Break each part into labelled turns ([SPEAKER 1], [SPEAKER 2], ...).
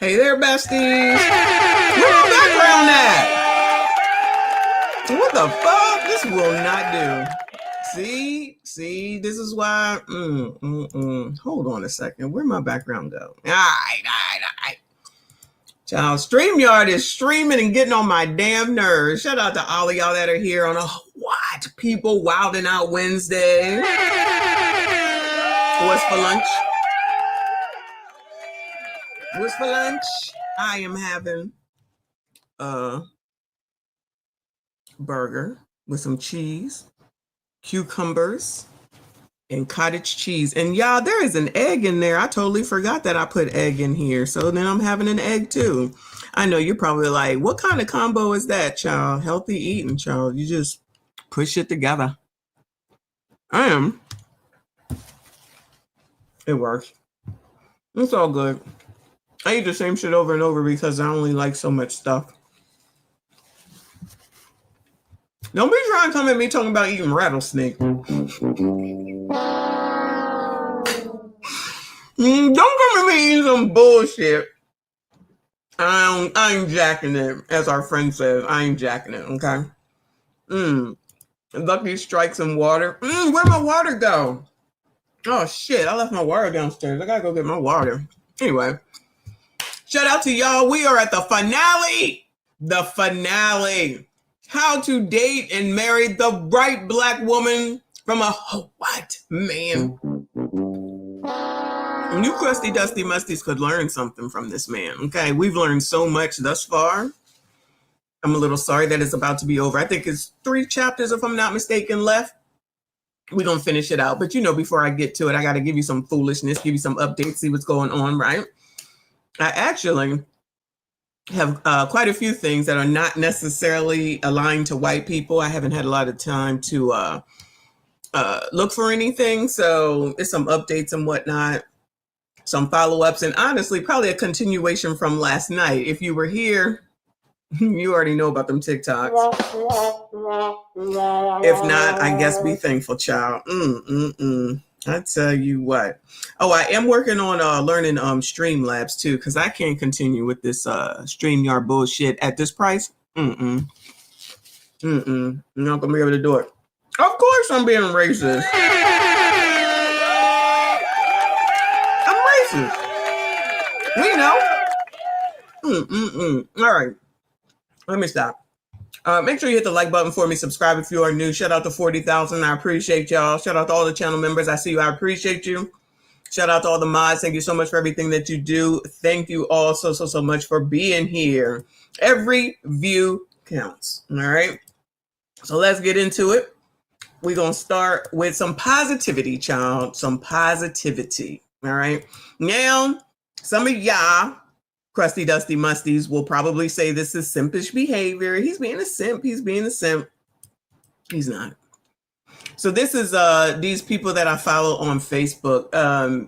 [SPEAKER 1] Hey there, besties. Where my background at? What the fuck? This will not do. See, this is why. Hold on a second. Where'd my background go? All right. Child, StreamYard is streaming and getting on my damn nerves. Shout out to all of y'all that are here on a what? People Wildin' Out Wednesday. What's for lunch? What's for lunch? I am having a burger with some cheese, cucumbers, and cottage cheese. And y'all, there is an egg in there. I totally forgot that I put egg in here. So then I'm having an egg too. I know you're probably like, what kind of combo is that, child? Healthy eating, child. You just push it together. I am. It works. It's all good. I eat the same shit over and over because I only like so much stuff. Don't be trying to come at me talking about eating rattlesnake. Don't come at me eating some bullshit. I ain't jacking it, as our friend says. I ain't jacking it, okay? Lucky Strike some water. Where'd my water go? Oh shit, I left my water downstairs. I gotta go get my water. Anyway, shout out to y'all. We are at the finale. The finale. How to date and marry the right black woman from a what man? You crusty, dusty musties could learn something from this man. Okay, we've learned so much thus far. I'm a little sorry that it's about to be over. I think it's 3 chapters, if I'm not mistaken, left. We're going to finish it out. But, before I get to it, I got to give you some foolishness, give you some updates, see what's going on, right? I actually have quite a few things that are not necessarily aligned to white people. I haven't had a lot of time to look for anything. So it's some updates and whatnot, some follow-ups, and honestly, probably a continuation from last night. If you were here, you already know about them TikToks. If not, I guess be thankful, child. I tell you what. Oh, I am working on learning Streamlabs too, because I can't continue with this StreamYard bullshit at this price. You're not gonna be able to do it. Of course I'm being racist. I'm racist. We know. All right. Let me stop. Make sure you hit the like button for me. Subscribe if you are new. Shout out to 40,000. I appreciate y'all. Shout out to all the channel members. I see you. I appreciate you. Shout out to all the mods. Thank you so much for everything that you do. Thank you all so much for being here. Every view counts. All right. So let's get into it. We're going to start with some positivity, child. Some positivity. All right. Now, some of y'all crusty, dusty musties will probably say this is simpish behavior. He's being a simp. He's being a simp. He's not. So this is these people that I follow on Facebook.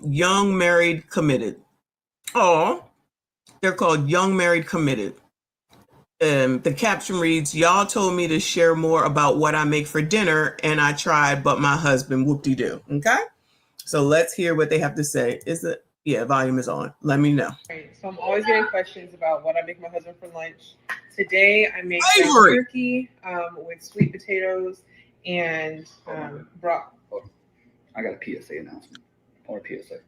[SPEAKER 1] Young Married Committed. Oh, they're called Young Married Committed. The caption reads, y'all told me to share more about what I make for dinner, and I tried, but my husband whoop-de-doo. Okay? So let's hear what they have to say. Is it? Yeah, volume is on. Let me know.
[SPEAKER 2] Right, so I'm always getting questions about what I make my husband for lunch. Today I made turkey with sweet potatoes and broccoli.
[SPEAKER 3] Oh, I got a PSA announcement or a PSA.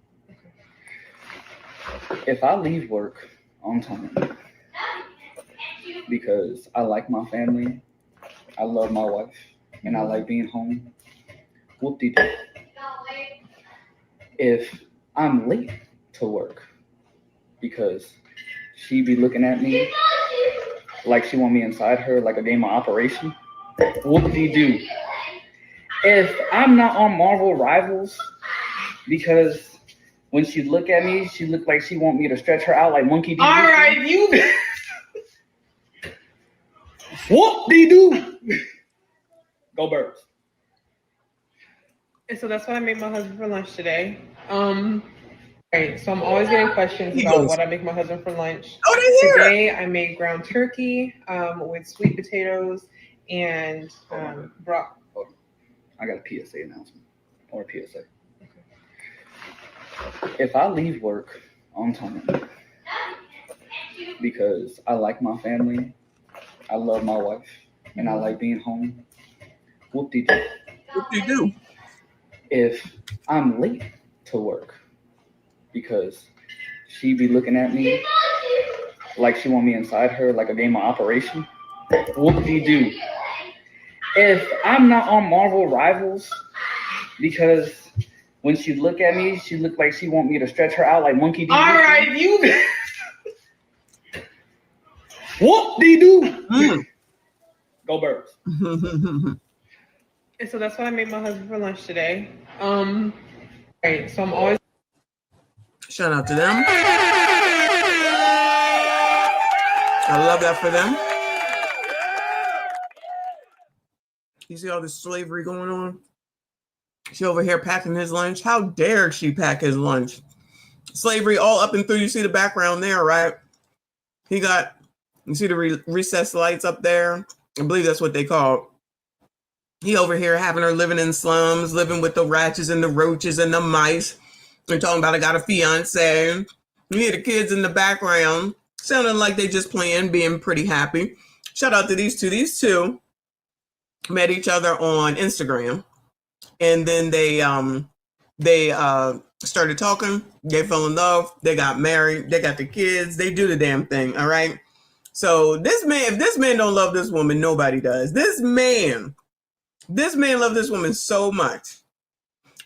[SPEAKER 3] Okay. If I leave work on time because I like my family, I love my wife, and I like being home, whoop-de-doo. If I'm late to work because she be looking at me like she want me inside her like a game of Operation, whoop-de-doo. If I'm not on Marvel Rivals because when she look at me, she look like she want me to stretch her out like Monkey D.
[SPEAKER 2] All right, you.
[SPEAKER 3] Whoop-de-doo. Go Birds.
[SPEAKER 2] And so that's what I made my husband for lunch today. Right, so I'm always getting questions about what I make my husband for lunch. Today I made ground turkey with sweet potatoes and broccoli.
[SPEAKER 3] Oh, I got a PSA announcement or a PSA. Okay. If I leave work on time because I like my family, I love my wife, and I like being home. Whoop-de-doo.
[SPEAKER 1] Whoop-de-doo.
[SPEAKER 3] If I'm late to work because she be looking at me like she want me inside her like a game of Operation, whoop-de-doo. If I'm not on Marvel Rivals because when she look at me, she look like she want me to stretch her out like Monkey D.
[SPEAKER 2] All right, you.
[SPEAKER 3] Whoop-de-doo. Go Birds.
[SPEAKER 2] And so that's what I made my husband for lunch today. Right. So I'm always.
[SPEAKER 1] Shout out to them. I love that for them. You see all this slavery going on? She over here packing his lunch. How dare she pack his lunch? Slavery all up and through. You see the background there, right? He got, you see the recessed lights up there? I believe that's what they call it. He over here having her living in slums, living with the ratchets and the roaches and the mice. And talking about I got a fiance. You hear the kids in the background sounding like they just playing, being pretty happy. Shout out to these two. These two met each other on Instagram. And then they started talking. They fell in love. They got married. They got the kids. They do the damn thing. All right. So this man, if this man don't love this woman, nobody does. This man loved this woman so much.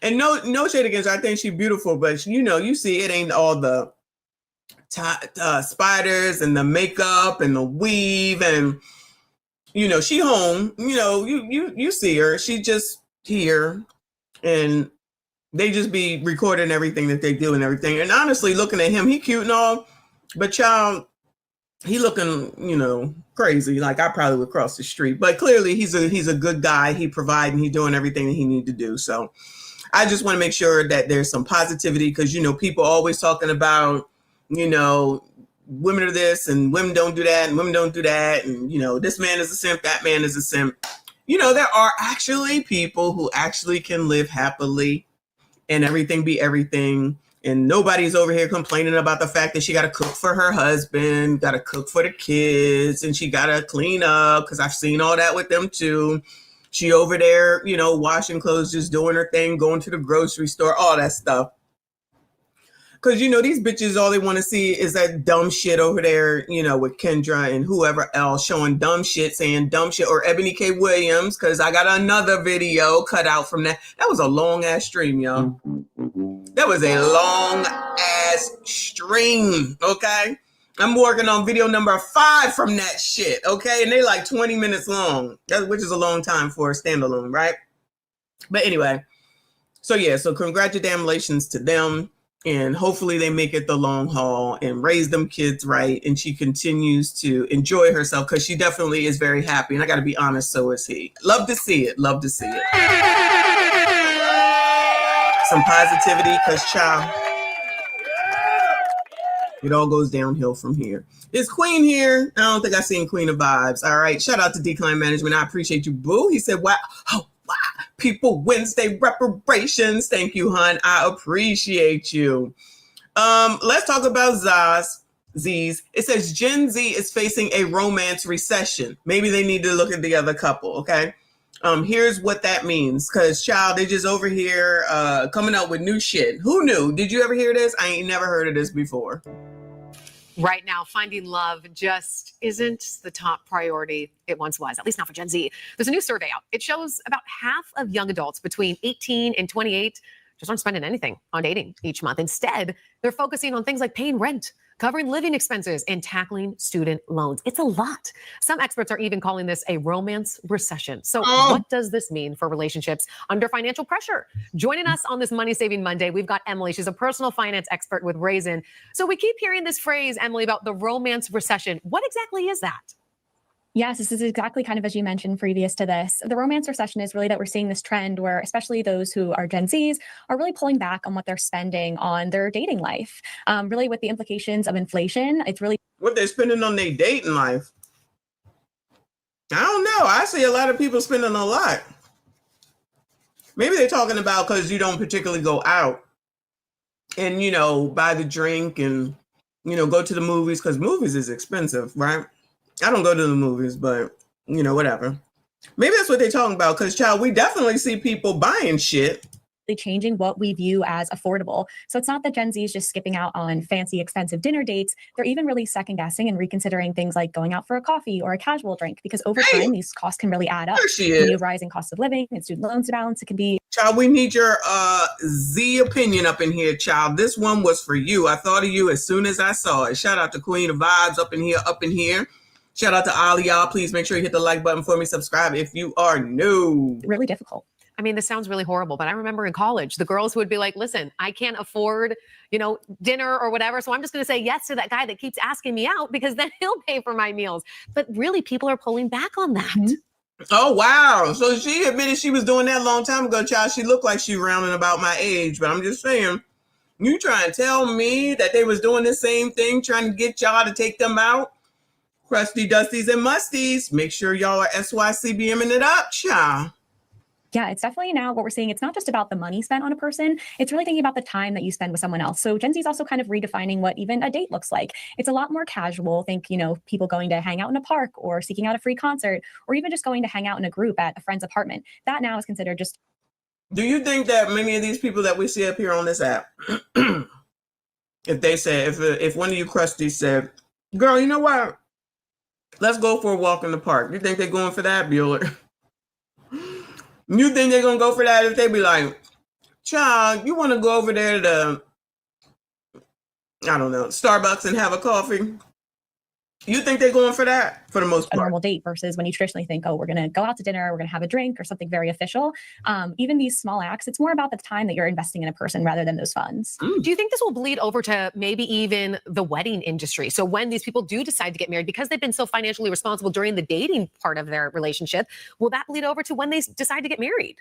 [SPEAKER 1] And no shade against her. I think she's beautiful, but you see it ain't all the spiders and the makeup and the weave and she home. You see her. She just here, and they just be recording everything that they do and everything. And honestly, looking at him, he cute and all, but child, he looking, crazy. Like I probably would cross the street, but clearly he's a good guy. He providing, he doing everything that he need to do. So I just want to make sure that there's some positivity because, people always talking about, women are this and women don't do that and women don't do that. And, this man is a simp, that man is a simp. There are actually people who actually can live happily and everything be everything. And nobody's over here complaining about the fact that she got to cook for her husband, got to cook for the kids, and she got to clean up because I've seen all that with them too. She over there, washing clothes, just doing her thing, going to the grocery store, all that stuff. Because, these bitches, all they want to see is that dumb shit over there, with Kendra and whoever else showing dumb shit, saying dumb shit, or Ebony K. Williams, because I got another video cut out from that. That was a long ass stream, y'all. That was a long ass stream, okay? I'm working on video number 5 from that shit, okay? And they like 20 minutes long, which is a long time for a standalone, right? But anyway, so congratulations to them. And hopefully they make it the long haul and raise them kids right. And she continues to enjoy herself because she definitely is very happy. And I got to be honest, so is he. Love to see it. Love to see it. Some positivity because, child, it all goes downhill from here. Is Queen here? I don't think I've seen Queen of Vibes. All right. Shout out to Decline Management. I appreciate you, boo. He said, wow. Oh, wow. People Wednesday reparations. Thank you, hon. I appreciate you. Let's talk about Z's. It says Gen Z is facing a romance recession. Maybe they need to look at the other couple, okay? Here's what that means. Because, child, they just over here coming up with new shit. Who knew? Did you ever hear this? I ain't never heard of this before.
[SPEAKER 4] Right now, finding love just isn't the top priority it once was, at least not for Gen Z. There's a new survey out. It shows about half of young adults between 18 and 28 just aren't spending anything on dating each month. Instead, they're focusing on things like paying rent, covering living expenses, and tackling student loans. It's a lot. Some experts are even calling this a romance recession. So what does this mean for relationships under financial pressure? Joining us on this Money Saving Monday, we've got Emily. She's a personal finance expert with Raisin. So we keep hearing this phrase, Emily, about the romance recession. What exactly is that?
[SPEAKER 5] Yes, this is exactly kind of as you mentioned previous to this. The romance recession is really that we're seeing this trend where especially those who are Gen Zs are really pulling back on what they're spending on their dating life. Really with the implications of inflation, it's really
[SPEAKER 1] what they're spending on their dating life. I don't know. I see a lot of people spending a lot. Maybe they're talking about because you don't particularly go out and, buy the drink and go to the movies, because movies is expensive, right? I don't go to the movies, but whatever. Maybe that's what they're talking about, because child, we definitely see people buying shit.
[SPEAKER 5] Changing what we view as affordable. So it's not that Gen Z is just skipping out on fancy, expensive dinner dates. They're even really second guessing and reconsidering things like going out for a coffee or a casual drink, because over time, these costs can really add up. When you have rising costs of living and student loans to balance, it can be.
[SPEAKER 1] Child, we need your Z opinion up in here, child. This one was for you. I thought of you as soon as I saw it. Shout out to Queen of Vibes up in here. Shout out to all y'all. Please make sure you hit the like button for me. Subscribe if you are new.
[SPEAKER 5] Really difficult.
[SPEAKER 4] I mean, this sounds really horrible, but I remember in college, the girls would be like, listen, I can't afford, dinner or whatever. So I'm just going to say yes to that guy that keeps asking me out, because then he'll pay for my meals. But really, people are pulling back on that.
[SPEAKER 5] Mm-hmm.
[SPEAKER 1] Oh, wow. So she admitted she was doing that a long time ago, child. She looked like she rounding about my age, but I'm just saying, you trying to tell me that they was doing the same thing, trying to get y'all to take them out? Crusty Dusties and Musties, make sure y'all are SYCBMing it up, child.
[SPEAKER 5] Yeah, it's definitely now what we're seeing. It's not just about the money spent on a person. It's really thinking about the time that you spend with someone else. So Gen Z is also kind of redefining what even a date looks like. It's a lot more casual. Think, people going to hang out in a park or seeking out a free concert, or even just going to hang out in a group at a friend's apartment. That now is considered just.
[SPEAKER 1] Do you think that many of these people that we see up here on this app, if they say, if one of you crusties said, girl, you know what? Let's go for a walk in the park. You think they're going for that, Bueller? You think they're going to go for that if they be like, child, you want to go over there to, I don't know, Starbucks and have a coffee? You think they're going for that for the most part?
[SPEAKER 5] A normal date versus when you traditionally think, oh, we're going to go out to dinner, we're going to have a drink or something very official. Even these small acts, it's more about the time that you're investing in a person rather than those funds.
[SPEAKER 4] Do you think this will bleed over to maybe even the wedding industry? So when these people do decide to get married, because they've been so financially responsible during the dating part of their relationship, will that bleed over to when they decide to get married?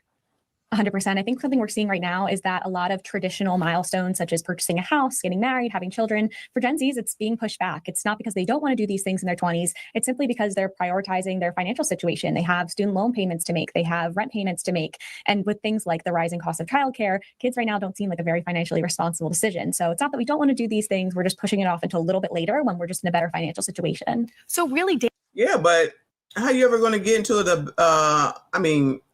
[SPEAKER 5] 100%. I think something we're seeing right now is that a lot of traditional milestones, such as purchasing a house, getting married, having children, for Gen Zs, it's being pushed back. It's not because they don't want to do these things in their 20s. It's simply because they're prioritizing their financial situation. They have student loan payments to make. They have rent payments to make. And with things like the rising cost of childcare, kids right now don't seem like a very financially responsible decision. So it's not that we don't want to do these things. We're just pushing it off until a little bit later when we're just in a better financial situation.
[SPEAKER 4] So really,
[SPEAKER 1] yeah, but how you ever going to get into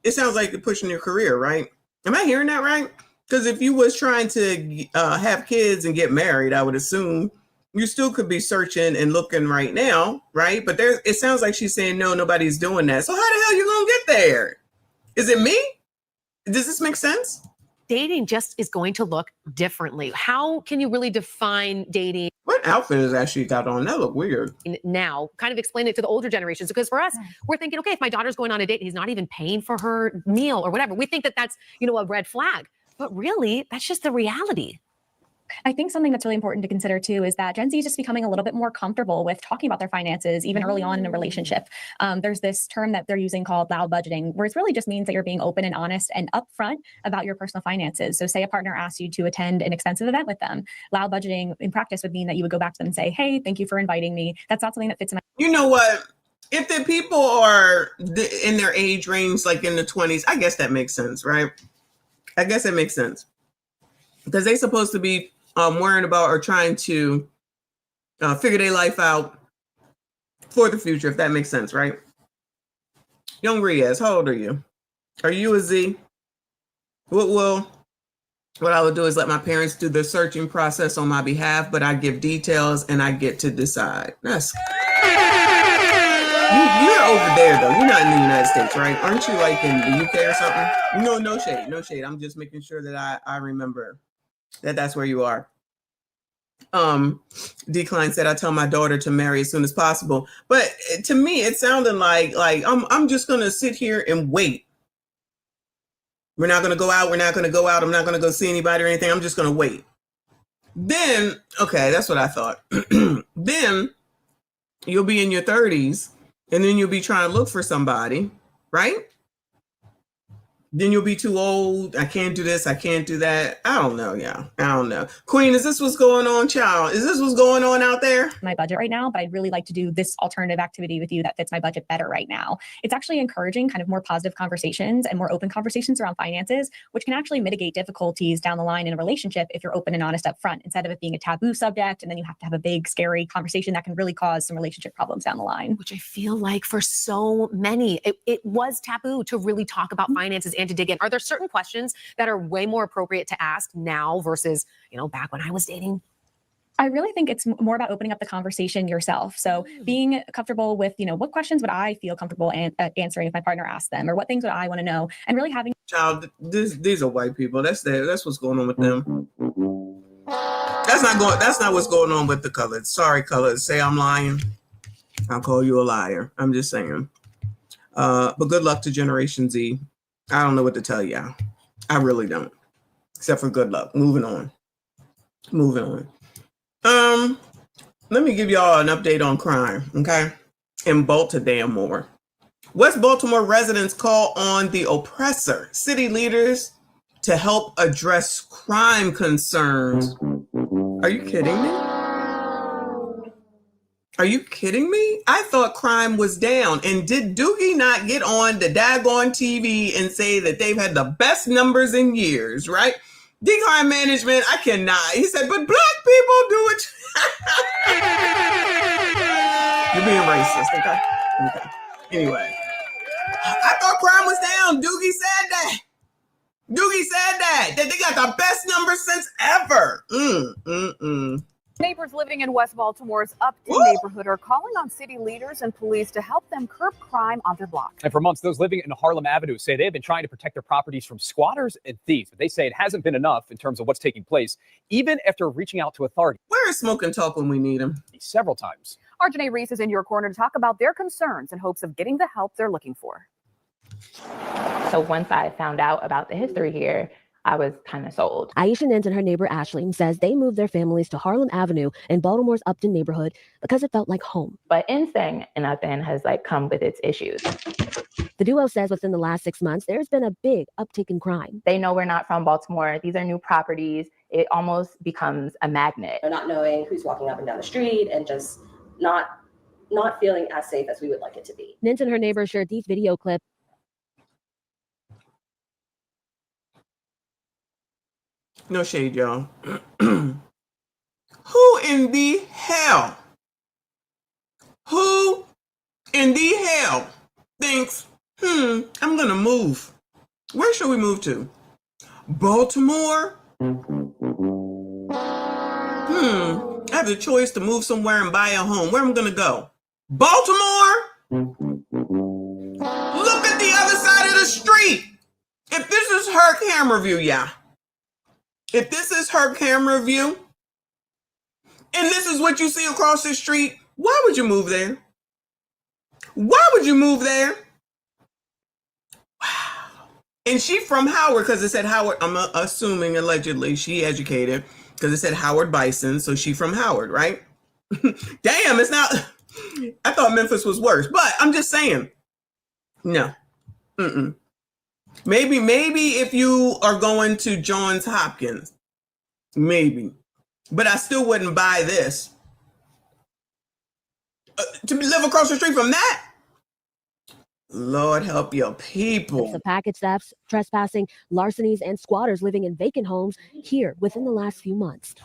[SPEAKER 1] it sounds like you're pushing your career, right? Am I hearing that right? Because if you was trying to have kids and get married, I would assume you still could be searching and looking right now, right? But it sounds like she's saying, no, nobody's doing that. So how the hell you going to get there? Is it me? Does this make sense?
[SPEAKER 4] Dating just is going to look differently. How can you really define dating?
[SPEAKER 1] What outfit has actually got on? That look weird.
[SPEAKER 4] Now, kind of explain it to the older generations, because for us, we're thinking, okay, if my daughter's going on a date, he's not even paying for her meal or whatever. We think that that's, a red flag, but really that's just the reality.
[SPEAKER 5] I think something that's really important to consider too is that Gen Z is just becoming a little bit more comfortable with talking about their finances, even early on in a relationship. There's this term that they're using called loud budgeting, where it really just means that you're being open and honest and upfront about your personal finances. So say a partner asks you to attend an expensive event with them. Loud budgeting in practice would mean that you would go back to them and say, hey, thank you for inviting me. That's not something that fits in my.
[SPEAKER 1] You know what? If the people are in their age range, like in the 20s, I guess that makes sense, right? I guess it makes sense. Because they're supposed to be worrying about or trying to figure their life out for the future, if that makes sense, right? Young Riaz, how old are you? Are you a Z? What I would do is let my parents do the searching process on my behalf, but I give details and I get to decide. That's you're over there though. You're not in the United States, right? Aren't you like in the UK or something? No shade. I'm just making sure that I remember that's where you are. Decline said, I tell my daughter to marry as soon as possible. But to me, it sounded like I'm just going to sit here and wait. We're not going to go out. I'm not going to go see anybody or anything. I'm just going to wait. Then, okay, that's what I thought. Then you'll be in your 30s and then you'll be trying to look for somebody, right? then you'll be too old. I can't do this. I can't do that. I don't know. Yeah. I don't know. Queen, is this what's going on, child? Is this what's going on out there?
[SPEAKER 5] My budget right now, but I'd really like to do this alternative activity with you that fits my budget better right now. It's actually encouraging kind of more positive conversations and more open conversations around finances, which can actually mitigate difficulties down the line in a relationship if you're open and honest up front, instead of it being a taboo subject. And then you have to have a big, scary conversation that can really cause some relationship problems down the line.
[SPEAKER 4] Which I feel like for so many, it was taboo to really talk about finances and to dig in. Are there certain questions that are way more appropriate to ask now versus, back when I was dating?
[SPEAKER 5] I really think it's more about opening up the conversation yourself. So being comfortable with, what questions would I feel comfortable answering if my partner asked them, or what things would I want to know, and really having.
[SPEAKER 1] Child, these are white people. That's what's going on with them. That's not what's going on with the colors. Sorry, colors. Say I'm lying, I'll call you a liar. I'm just saying. But good luck to Generation Z. I don't know what to tell y'all. I really don't. Except for good luck. Moving on. Let me give y'all an update on crime, okay? In Baltimore. West Baltimore residents call on the oppressor, city leaders, to help address crime concerns. Are you kidding me? Are you kidding me? I thought crime was down. And did Doogie not get on the daggone TV and say that they've had the best numbers in years, right? Decline management, I cannot. He said, but black people do it. You're being racist, okay? Anyway, I thought crime was down. Doogie said that. That they got the best numbers since ever.
[SPEAKER 6] Neighbors living in West Baltimore's Upton neighborhood are calling on city leaders and police to help them curb crime on their block.
[SPEAKER 7] And for months, those living in Harlem Avenue say they've been trying to protect their properties from squatters and thieves, but they say it hasn't been enough in terms of what's taking place, even after reaching out to authorities.
[SPEAKER 1] Where is Smoke and Talk when we need him?
[SPEAKER 7] Several times.
[SPEAKER 6] Arjanae Reese is in your corner to talk about their concerns in hopes of getting the help they're looking for.
[SPEAKER 8] So once I found out about the history here, I was kind of sold.
[SPEAKER 9] Aisha Nint and her neighbor Ashley says they moved their families to Harlem Avenue in Baltimore's Upton neighborhood because it felt like home.
[SPEAKER 8] But insane in Upton has come with its issues.
[SPEAKER 9] The duo says within the last 6 months, there's been a big uptick in crime.
[SPEAKER 8] They know we're not from Baltimore. These are new properties. It almost becomes a magnet.
[SPEAKER 10] Not knowing who's walking up and down the street and just not feeling as safe as we would like it to be.
[SPEAKER 9] Nint and her neighbor shared these video clips.
[SPEAKER 1] No shade, y'all. Who in the hell thinks, I'm gonna move? Where should we move to? Baltimore? I have the choice to move somewhere and buy a home. Where am I gonna go? Baltimore? Look at the other side of the street. If this is her camera view, if this is her camera view, and this is what you see across the street, why would you move there? Wow. And she from Howard, because it said Howard. I'm assuming allegedly she educated because it said Howard Bison. So she from Howard, right? Damn, it's not. I thought Memphis was worse, but I'm just saying. No. Maybe if you are going to Johns Hopkins, maybe, but I still wouldn't buy this. To live across the street from that? Lord help your people.
[SPEAKER 9] The package thefts, trespassing, larcenies, and squatters living in vacant homes here within the last few months.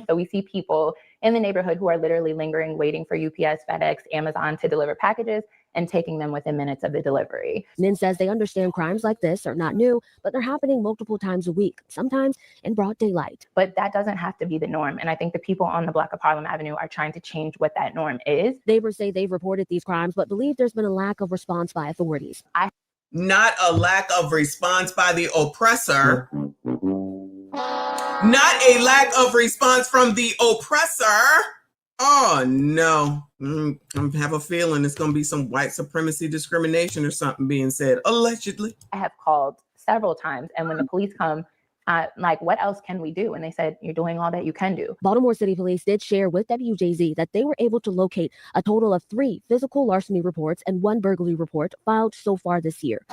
[SPEAKER 8] So we see people in the neighborhood who are literally lingering, waiting for UPS, FedEx, Amazon to deliver packages and taking them within minutes of the delivery.
[SPEAKER 9] Nin says they understand crimes like this are not new, but they're happening multiple times a week, sometimes in broad daylight.
[SPEAKER 8] But that doesn't have to be the norm. And I think the people on the block of Harlem Avenue are trying to change what that norm is.
[SPEAKER 9] Neighbors say they've reported these crimes, but believe there's been a lack of response by authorities.
[SPEAKER 1] Not a lack of response by the oppressor. Not a lack of response from the oppressor. Oh, no. I have a feeling it's going to be some white supremacy discrimination or something being said, allegedly.
[SPEAKER 8] I have called several times, and when the police come, what else can we do? And they said, you're doing all that you can do.
[SPEAKER 9] Baltimore City Police did share with WJZ that they were able to locate a total of 3 physical larceny reports and 1 burglary report filed so far this year.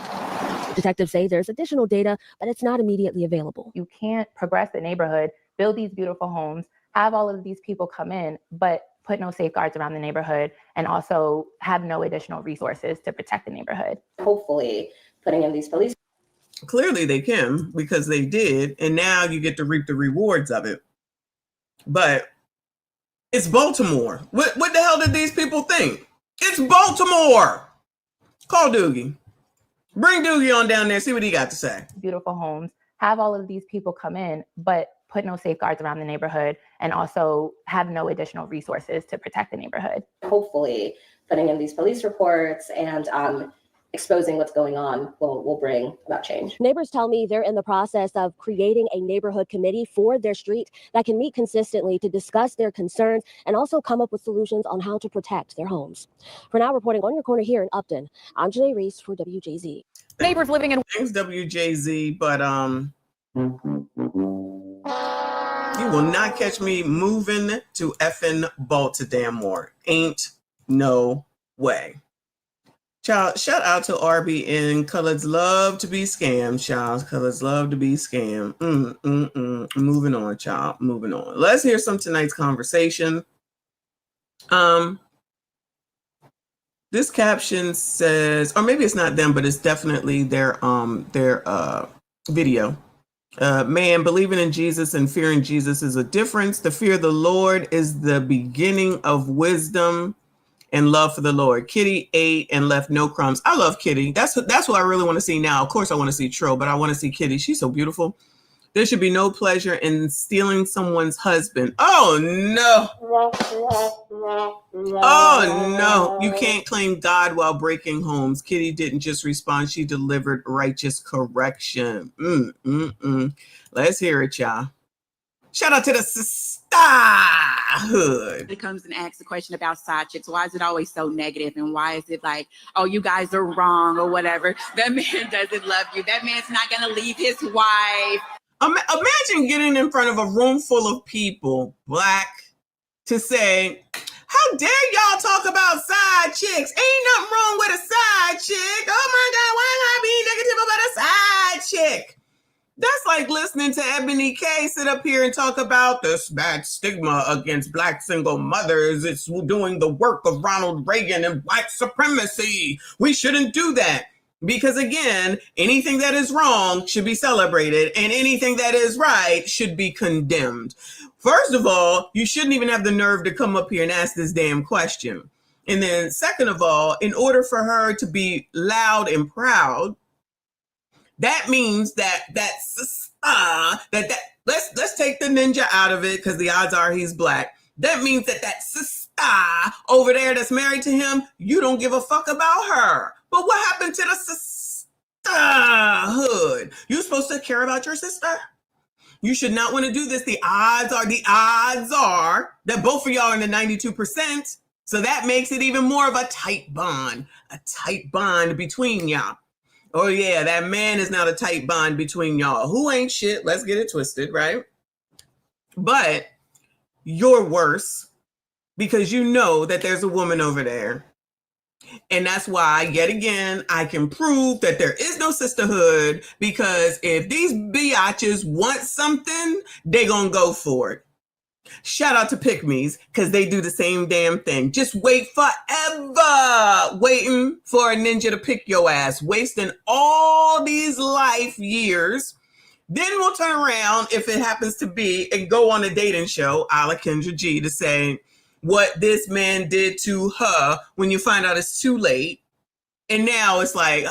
[SPEAKER 9] Detectives say there's additional data, but it's not immediately available.
[SPEAKER 8] You can't progress the neighborhood, build these beautiful homes, have all of these people come in, but put no safeguards around the neighborhood and also have no additional resources to protect the neighborhood.
[SPEAKER 10] Hopefully putting in these police.
[SPEAKER 1] Clearly they can, because they did, and now you get to reap the rewards of it. But it's Baltimore. What the hell did these people think? It's Baltimore. Call Doogie. Bring Doogie on down there, see what he got to say.
[SPEAKER 8] Beautiful homes, have all of these people come in, but put no safeguards around the neighborhood and also have no additional resources to protect the neighborhood.
[SPEAKER 10] Hopefully putting in these police reports and exposing what's going on will bring about change.
[SPEAKER 9] Neighbors tell me they're in the process of creating a neighborhood committee for their street that can meet consistently to discuss their concerns and also come up with solutions on how to protect their homes. For now, reporting on your corner here in Upton, I'm Janae Reese for WJZ.
[SPEAKER 4] Neighbors living in
[SPEAKER 1] Thanks, WJZ, but you will not catch me moving to effing Baltimore. Ain't no way. Child, shout out to RBN. Colors love to be scammed, child. Colors love to be scammed. Moving on, child. Moving on. Let's hear some tonight's conversation. This caption says, or maybe it's not them, but it's definitely their video. Man, believing in Jesus and fearing Jesus is a difference. The fear of the Lord is the beginning of wisdom and love for the Lord. Kitty ate and left no crumbs. I love Kitty. That's what I really want to see now. Of course, I want to see Trill, but I want to see Kitty. She's so beautiful. There should be no pleasure in stealing someone's husband. Oh, no. Oh, no. You can't claim God while breaking homes. Kitty didn't just respond. She delivered righteous correction. Let's hear it, y'all. Shout out to the sisterhood.
[SPEAKER 11] It comes and asks a question about side chicks. Why is it always so negative? And why is it like, oh, you guys are wrong or whatever? That man doesn't love you. That man's not going to leave his wife.
[SPEAKER 1] Imagine getting in front of a room full of people, Black, to say, how dare y'all talk about side chicks? Ain't nothing wrong with a side chick. Oh my God, why am I being negative about a side chick? That's like listening to Ebony K sit up here and talk about this bad stigma against Black single mothers. It's doing the work of Ronald Reagan and white supremacy. We shouldn't do that. Because again, anything that is wrong should be celebrated and anything that is right should be condemned. First of all, you shouldn't even have the nerve to come up here and ask this damn question. And then second of all, in order for her to be loud and proud, that means let's take the ninja out of it because the odds are he's Black. That means that sister over there that's married to him, you don't give a fuck about her. But what happened to the sisterhood? You're supposed to care about your sister? You should not want to do this. The odds are that both of y'all are in the 92%. So that makes it even more of a tight bond between y'all. Oh yeah, that man is not a tight bond between y'all. Who ain't shit? Let's get it twisted, right? But you're worse because you know that there's a woman over there. And that's why, yet again, I can prove that there is no sisterhood, because if these biatches want something, they gonna go for it. Shout out to Pick-me's, because they do the same damn thing. Just wait forever waiting for a ninja to pick your ass, wasting all these life years. Then we'll turn around, if it happens to be, and go on a dating show, a la Kendra G, to say what this man did to her when you find out it's too late. And now it's like,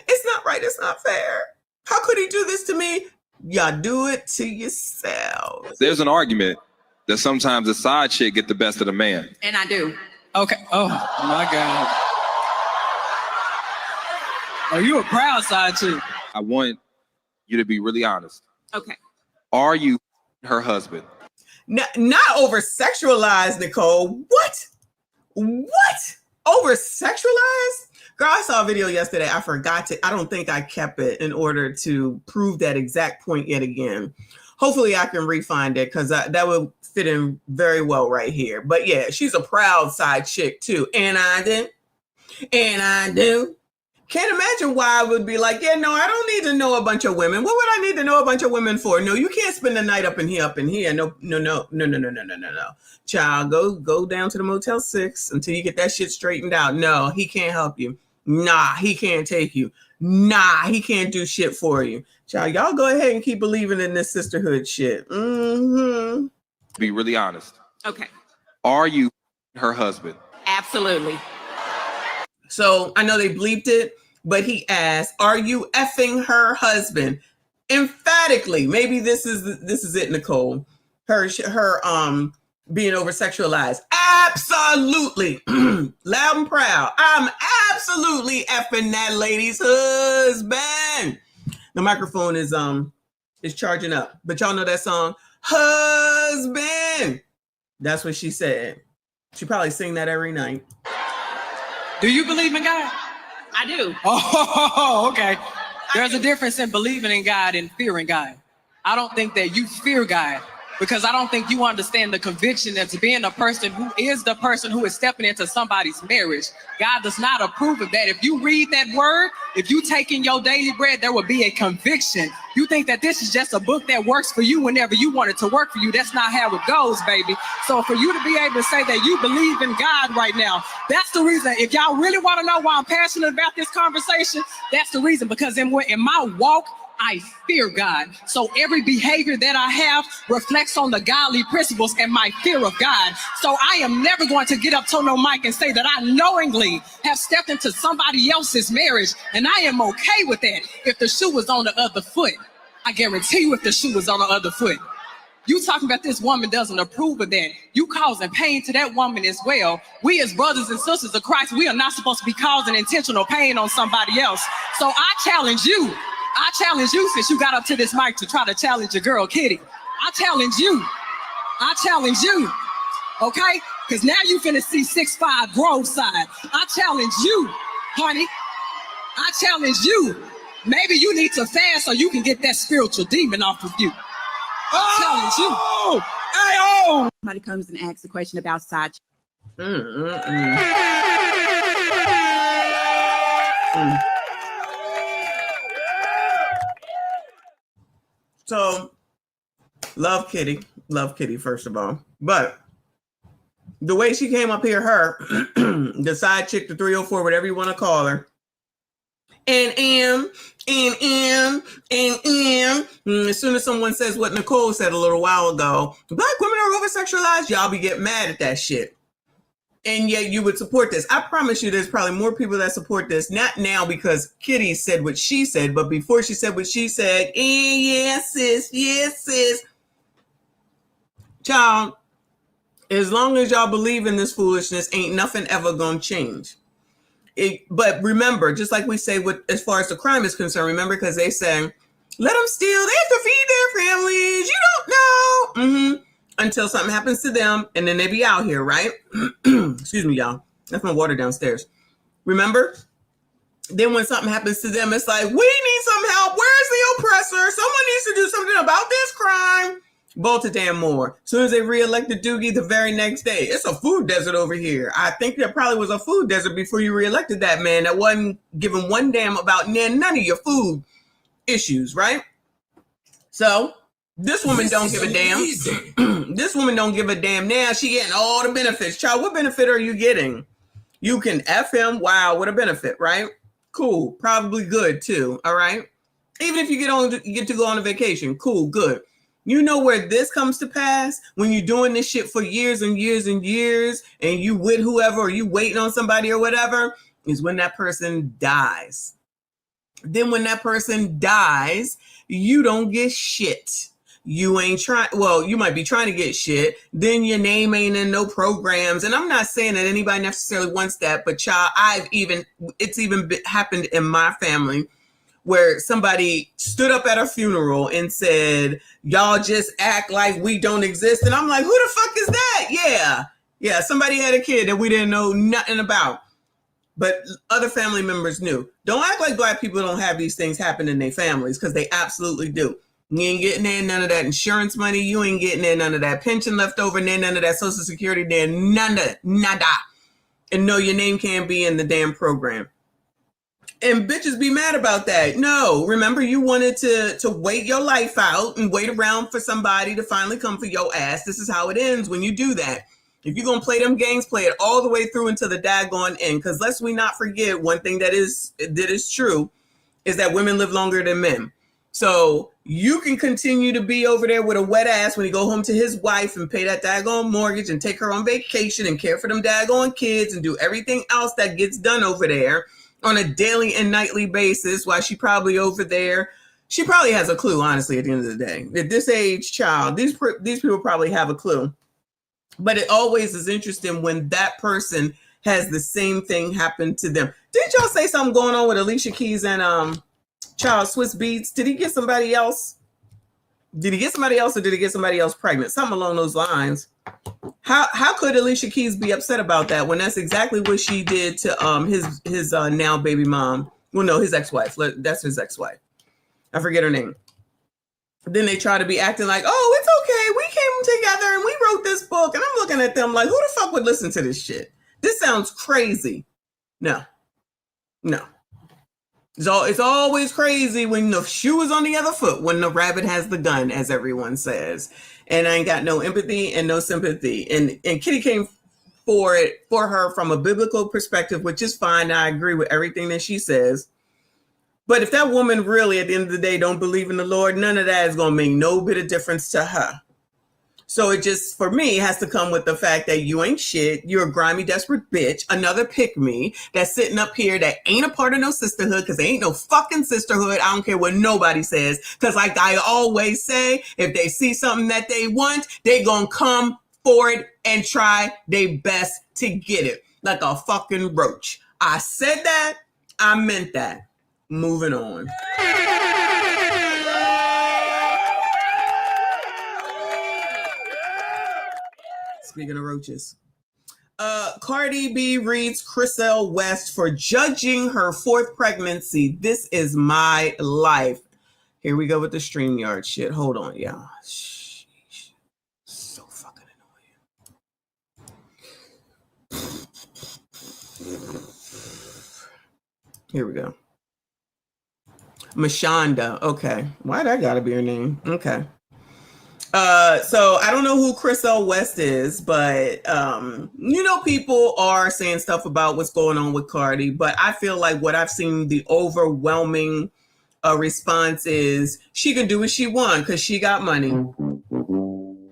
[SPEAKER 1] it's not right, it's not fair. How could he do this to me? Y'all do it to yourselves.
[SPEAKER 12] There's an argument that sometimes the side chick get the best of the man.
[SPEAKER 11] And I do.
[SPEAKER 13] Okay. Oh my God. Are you a proud side chick?
[SPEAKER 12] I want you to be really honest.
[SPEAKER 11] Okay.
[SPEAKER 12] Are you her husband?
[SPEAKER 1] Not over sexualized, Nicole. What? Over sexualized? Girl, I saw a video yesterday. I don't think I kept it in order to prove that exact point yet again. Hopefully I can refind it, because that would fit in very well right here. But yeah, she's a proud side chick too. And I do. Can't imagine why I would be like, yeah, no, I don't need to know a bunch of women. What would I need to know a bunch of women for? No, you can't spend the night up in here. No. Child, go down to the Motel 6 until you get that shit straightened out. No, he can't help you. Nah, he can't take you. Nah, he can't do shit for you. Child, y'all go ahead and keep believing in this sisterhood shit. Mm-hmm.
[SPEAKER 12] Be really honest.
[SPEAKER 11] Okay.
[SPEAKER 12] Are you her husband?
[SPEAKER 11] Absolutely.
[SPEAKER 1] So I know they bleeped it, but he asked, "Are you effing her husband?" Emphatically. Maybe this is it, Nicole. Her being over sexualized. Absolutely. Loud and proud. I'm absolutely effing that lady's husband. The microphone is charging up, but y'all know that song, Husband. That's what she said. She probably sing that every night.
[SPEAKER 13] Do you believe in God?
[SPEAKER 11] I do.
[SPEAKER 13] Oh, okay. There's a difference in believing in God and fearing God. I don't think that you fear God because I don't think you understand the conviction that's being a person who is the person who is stepping into somebody's marriage. God does not approve of that. If you read that word, if you take in your daily bread, there will be a conviction. You think that this is just a book that works for you whenever you want it to work for you. That's not how it goes, baby. So for you to be able to say that you believe in God right now, that's the reason. If y'all really want to know why I'm passionate about this conversation, that's the reason. Because in my walk, I fear God. So every behavior that I have reflects on the godly principles and my fear of God. So I am never going to get up to no mic and say that I knowingly have stepped into somebody else's marriage, and I am okay with that. If the shoe was on the other foot, I guarantee you if the shoe was on the other foot. You talking about this woman doesn't approve of that. You causing pain to that woman as well. We as brothers and sisters of Christ, we are not supposed to be causing intentional pain on somebody else. So I challenge you, since you got up to this mic to try to challenge your girl, Kitty. I challenge you, okay? Because now you finna see 6'5" Grove side. I challenge you, honey. I challenge you. Maybe you need to fast so you can get that spiritual demon off of you. I challenge you. Hey, oh!
[SPEAKER 11] Somebody comes and asks a question about side.
[SPEAKER 1] So, love Kitty, first of all. But the way she came up here, the side chick, the 304, whatever you want to call her, as soon as someone says what Nicole said a little while ago, Black women are over-sexualized, y'all be getting mad at that shit. And yet you would support this. I promise you there's probably more people that support this, not now because Kitty said what she said, but before she said what she said, yes, sis. Child, as long as y'all believe in this foolishness, ain't nothing ever gonna change. But remember, just like we say as far as the crime is concerned, remember, because they say, let them steal, they have to feed their families, you don't know. Until something happens to them, and then they be out here, right? Excuse me, y'all. That's my water downstairs. Remember? Then when something happens to them, it's like, we need some help. Where's the oppressor? Someone needs to do something about this crime. Baltimore. As soon as they reelected Doogie, the very next day, it's a food desert over here. I think there probably was a food desert before you reelected that man that wasn't giving one damn about none of your food issues, right? So this woman don't give a damn. This woman don't give a damn. Now she getting all the benefits. Child, what benefit are you getting? You can F him. Wow, what a benefit, right? Cool. Probably good too. All right. Even if you get to go on a vacation. Cool, good. You know where this comes to pass? When you're doing this shit for years and years and years, and you with whoever, or you waiting on somebody or whatever, is when that person dies. Then when that person dies, you don't get shit. You ain't trying, well, you might be trying to get shit. Then your name ain't in no programs. And I'm not saying that anybody necessarily wants that, but child, it's even happened in my family where somebody stood up at a funeral and said, y'all just act like we don't exist. And I'm like, who the fuck is that? Yeah. Somebody had a kid that we didn't know nothing about, but other family members knew. Don't act like Black people don't have these things happen in their families, because they absolutely do. You ain't getting in none of that insurance money. You ain't getting in none of that pension left over, none of that Social Security, nada. And no, your name can't be in the damn program. And bitches be mad about that. No, remember you wanted to wait your life out and wait around for somebody to finally come for your ass. This is how it ends when you do that. If you're going to play them games, play it all the way through until the daggone end. Because lest we not forget, one thing that is true is that women live longer than men. So you can continue to be over there with a wet ass when you go home to his wife and pay that daggone mortgage and take her on vacation and care for them daggone kids and do everything else that gets done over there on a daily and nightly basis while she probably over there. She probably has a clue, honestly, at the end of the day. At this age, child, these people probably have a clue. But it always is interesting when that person has the same thing happen to them. Didn't y'all say something going on with Alicia Keys and Child Swiss Beats? Did he get somebody else? Did he get somebody else or did he get somebody else pregnant? Something along those lines. How could Alicia Keys be upset about that when that's exactly what she did to his now baby mom? Well, no, his ex-wife. That's his ex-wife. I forget her name. Then they try to be acting like, oh, it's okay. We came together and we wrote this book. And I'm looking at them like, who the fuck would listen to this shit? This sounds crazy. No. It's always crazy when the shoe is on the other foot, when the rabbit has the gun, as everyone says. And I ain't got no empathy and no sympathy. And Kitty came for her from a biblical perspective, which is fine. I agree with everything that she says. But if that woman really, at the end of the day, don't believe in the Lord, none of that is going to make no bit of difference to her. So it just, for me, has to come with the fact that you ain't shit. You're a grimy, desperate bitch. Another pick-me that's sitting up here that ain't a part of no sisterhood because there ain't no fucking sisterhood. I don't care what nobody says. Because like I always say, if they see something that they want, they gonna come for it and try their best to get it. Like a fucking roach. I said that. I meant that. Moving on. Speaking of roaches, Cardi B reads Chriselle West for judging her fourth pregnancy. This is my life. Here we go with the StreamYard shit. Hold on, y'all. So fucking annoying. Here we go. Mashonda. Okay. Why that gotta be her name? Okay. So I don't know who Chriselle West is, but people are saying stuff about what's going on with Cardi, but I feel like what I've seen, the overwhelming response is she can do what she wants because she got money.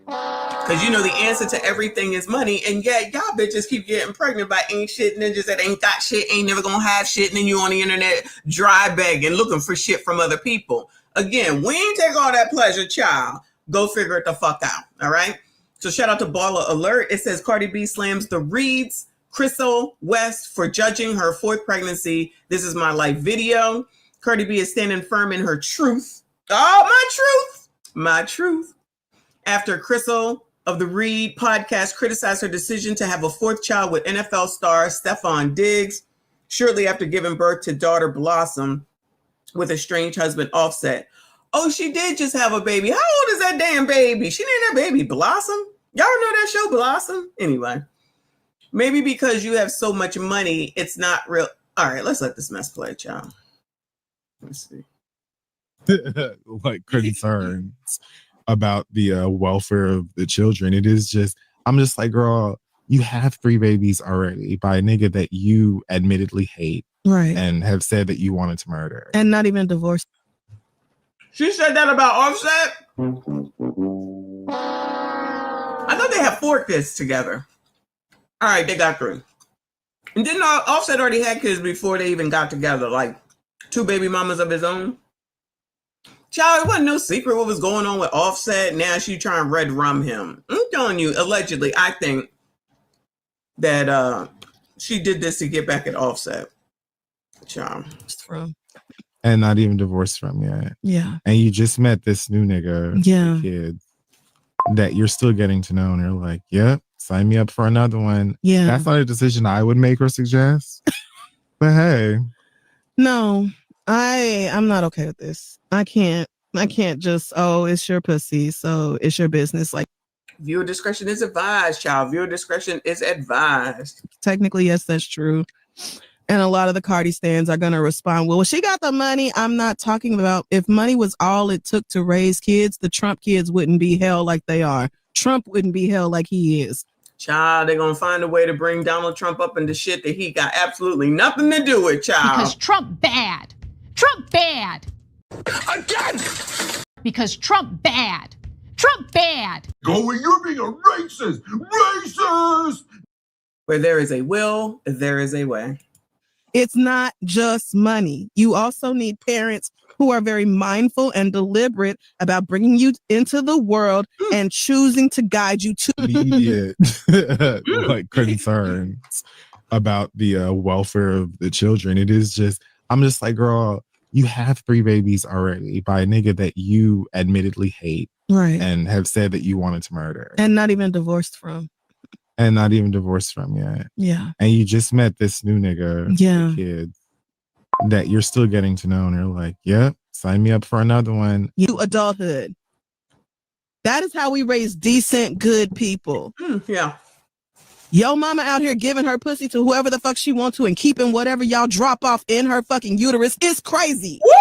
[SPEAKER 1] Because the answer to everything is money, and yet y'all bitches keep getting pregnant by ain't shit niggas that ain't got shit, ain't never gonna have shit, and then you on the internet dry begging, looking for shit from other people. Again, we ain't take all that pleasure, child. Go figure it the fuck out. All right. So shout out to Baller Alert. It says Cardi B slams the reads Chriselle West for judging her fourth pregnancy. This is my life video. Cardi B is standing firm in her truth. Oh, my truth. After Chriselle of the Read podcast criticized her decision to have a fourth child with NFL star Stephon Diggs shortly after giving birth to daughter Blossom with estranged husband Offset. Oh, she did just have a baby. How old is that damn baby? She named that baby Blossom? Y'all know that show Blossom? Anyway, maybe because you have so much money, it's not real. All right, let's let this mess play, child. Let's see.
[SPEAKER 14] Like concerns about the welfare of the children. It is just, I'm just like, girl, you have 3 babies already by a nigga that you admittedly hate.
[SPEAKER 15] Right.
[SPEAKER 14] And have said that you wanted to murder.
[SPEAKER 15] And not even divorced.
[SPEAKER 1] She said that about Offset? I thought they had 4 kids together. All right, they got 3. And didn't Offset already had kids before they even got together? Like 2 baby mamas of his own? Child, it wasn't no secret what was going on with Offset. Now she trying to red rum him. I'm telling you, allegedly, I think that she did this to get back at Offset. Child.
[SPEAKER 14] And not even divorced from yet.
[SPEAKER 15] Yeah.
[SPEAKER 14] And you just met this new nigga.
[SPEAKER 15] Yeah.
[SPEAKER 14] Kid that you're still getting to know. And you're like, yep, sign me up for another one.
[SPEAKER 15] Yeah.
[SPEAKER 14] That's not a decision I would make or suggest. But hey.
[SPEAKER 15] No, I'm not okay with this. I can't just, it's your pussy, so it's your business. Like,
[SPEAKER 1] viewer discretion is advised, child. Viewer discretion is advised.
[SPEAKER 15] Technically, yes, that's true. And a lot of the Cardi stans are going to respond, well, she got the money. I'm not talking about if money was all it took to raise kids, the Trump kids wouldn't be held like they are. Trump wouldn't be held like he is.
[SPEAKER 1] Child, they're going to find a way to bring Donald Trump up into shit that he got absolutely nothing to do with, child.
[SPEAKER 16] Because Trump bad. Trump bad.
[SPEAKER 1] Again!
[SPEAKER 16] Because Trump bad. Trump bad.
[SPEAKER 17] Going, you're being a racist. Racist!
[SPEAKER 1] Where there is a will, there is a way.
[SPEAKER 15] It's not just money. You also need parents who are very mindful and deliberate about bringing you into the world and choosing to guide you to
[SPEAKER 14] immediate like concerns about the welfare of the children. It is just, I'm just like, girl, you have 3 babies already by a nigga that you admittedly hate,
[SPEAKER 15] right?
[SPEAKER 14] And have said that you wanted to murder,
[SPEAKER 15] and not even divorced from.
[SPEAKER 14] And not even divorced from yet.
[SPEAKER 15] Yeah.
[SPEAKER 14] And you just met this new nigga,
[SPEAKER 15] yeah,
[SPEAKER 14] kid that you're still getting to know, and you're like, yep, sign me up for another one.
[SPEAKER 15] You adulthood. That is how we raise decent, good people.
[SPEAKER 1] Yeah.
[SPEAKER 15] Yo mama out here giving her pussy to whoever the fuck she wants to and keeping whatever y'all drop off in her fucking uterus is crazy.
[SPEAKER 1] Woo!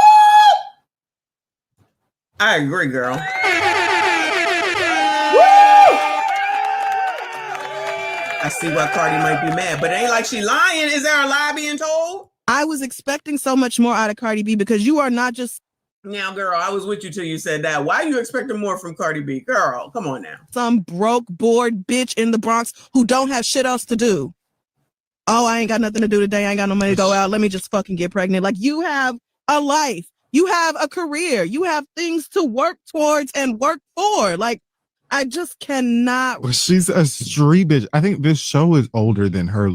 [SPEAKER 1] I agree, girl. I see why Cardi might be mad, but it ain't like she lying. Is there a lie being told?
[SPEAKER 15] I was expecting so much more out of Cardi B because you are not just...
[SPEAKER 1] Now, girl, I was with you till you said that. Why are you expecting more from Cardi B? Girl, come on now.
[SPEAKER 15] Some broke, bored bitch in the Bronx who don't have shit else to do. Oh, I ain't got nothing to do today. I ain't got no money to go out. Let me just fucking get pregnant. Like, you have a life. You have a career. You have things to work towards and work for. Like, I just cannot.
[SPEAKER 14] Well, she's a street bitch. I think this show is older than her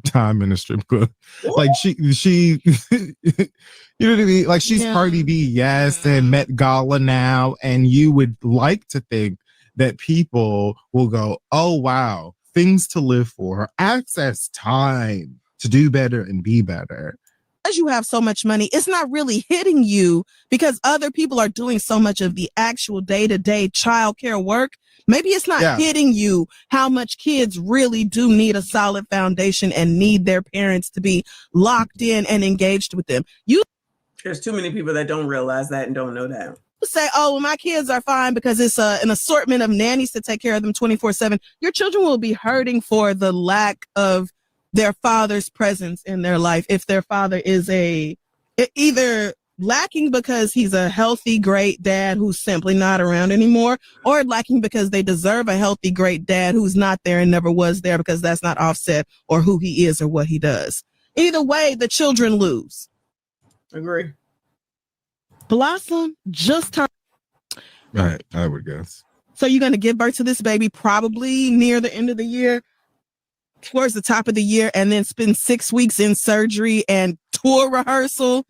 [SPEAKER 14] time in the strip club. Like she you know what I mean? Like she's Cardi B, yes, and Met Gala now. And you would like to think that people will go, oh wow, things to live for, access time to do better and be better.
[SPEAKER 15] Because you have so much money, it's not really hitting you because other people are doing so much of the actual day-to-day childcare work. Maybe it's not hitting you how much kids really do need a solid foundation and need their parents to be locked in and engaged with them.
[SPEAKER 1] There's too many people that don't realize that and don't know that.
[SPEAKER 15] Say, oh, well, my kids are fine because it's an assortment of nannies to take care of them 24/7. Your children will be hurting for the lack of their father's presence in their life. If their father is either lacking because he's a healthy, great dad who's simply not around anymore, or lacking because they deserve a healthy, great dad who's not there and never was there because that's not Offset or who he is or what he does. Either way, the children lose.
[SPEAKER 1] Agree.
[SPEAKER 15] Blossom just turned.
[SPEAKER 14] Right, I would guess.
[SPEAKER 15] So you're going to give birth to this baby probably near the end of the year, towards the top of the year, and then spend 6 weeks in surgery and tour rehearsal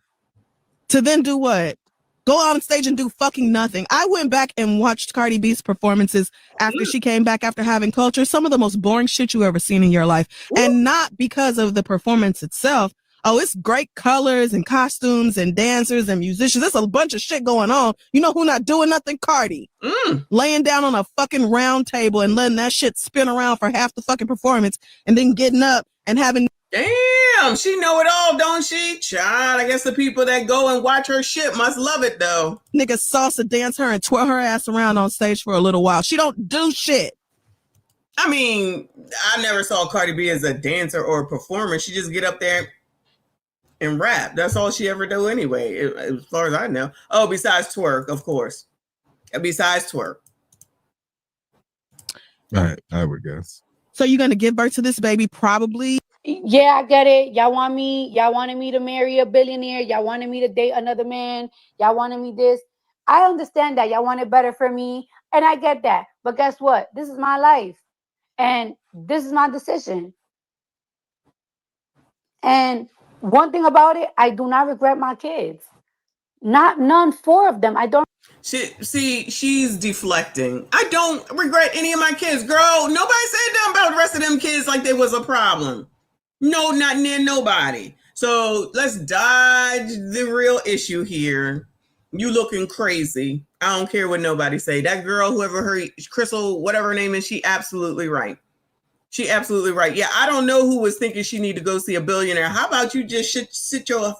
[SPEAKER 15] to then do what? Go on stage and do fucking nothing. I went back and watched Cardi B's performances after she came back after having culture. Some of the most boring shit you ever seen in your life. And not because of the performance itself. Oh, it's great colors and costumes and dancers and musicians. There's a bunch of shit going on. You know who not doing nothing? Cardi. Laying down on a fucking round table and letting that shit spin around for half the fucking performance and then getting up and having...
[SPEAKER 1] Damn, she know it all, don't she? Child, I guess the people that go and watch her shit must love it, though.
[SPEAKER 15] Nigga salsa dance her and twirl her ass around on stage for a little while. She don't do shit.
[SPEAKER 1] I mean, I never saw Cardi B as a dancer or a performer. She just get up there and rap. That's all she ever do anyway, as far as I know. Oh, besides twerk, of course. Besides twerk.
[SPEAKER 14] Right, I would guess.
[SPEAKER 15] So you're going to give birth to this baby probably...
[SPEAKER 18] Yeah, I get it. Y'all wanted me to marry a billionaire. Y'all wanted me to date another man. Y'all wanted me this. I understand that. Y'all want it better for me. And I get that. But guess what? This is my life. And this is my decision. And one thing about it, I do not regret my kids. None, 4 of them. I don't.
[SPEAKER 1] She's deflecting. I don't regret any of my kids, girl. Nobody said nothing about the rest of them kids like there was a problem. No, not near nobody. So let's dodge the real issue here. You looking crazy. I don't care what nobody say. That girl, whoever her, Crystal, whatever her name is, she absolutely right. She absolutely right. Yeah, I don't know who was thinking she need to go see a billionaire. How about you just sit your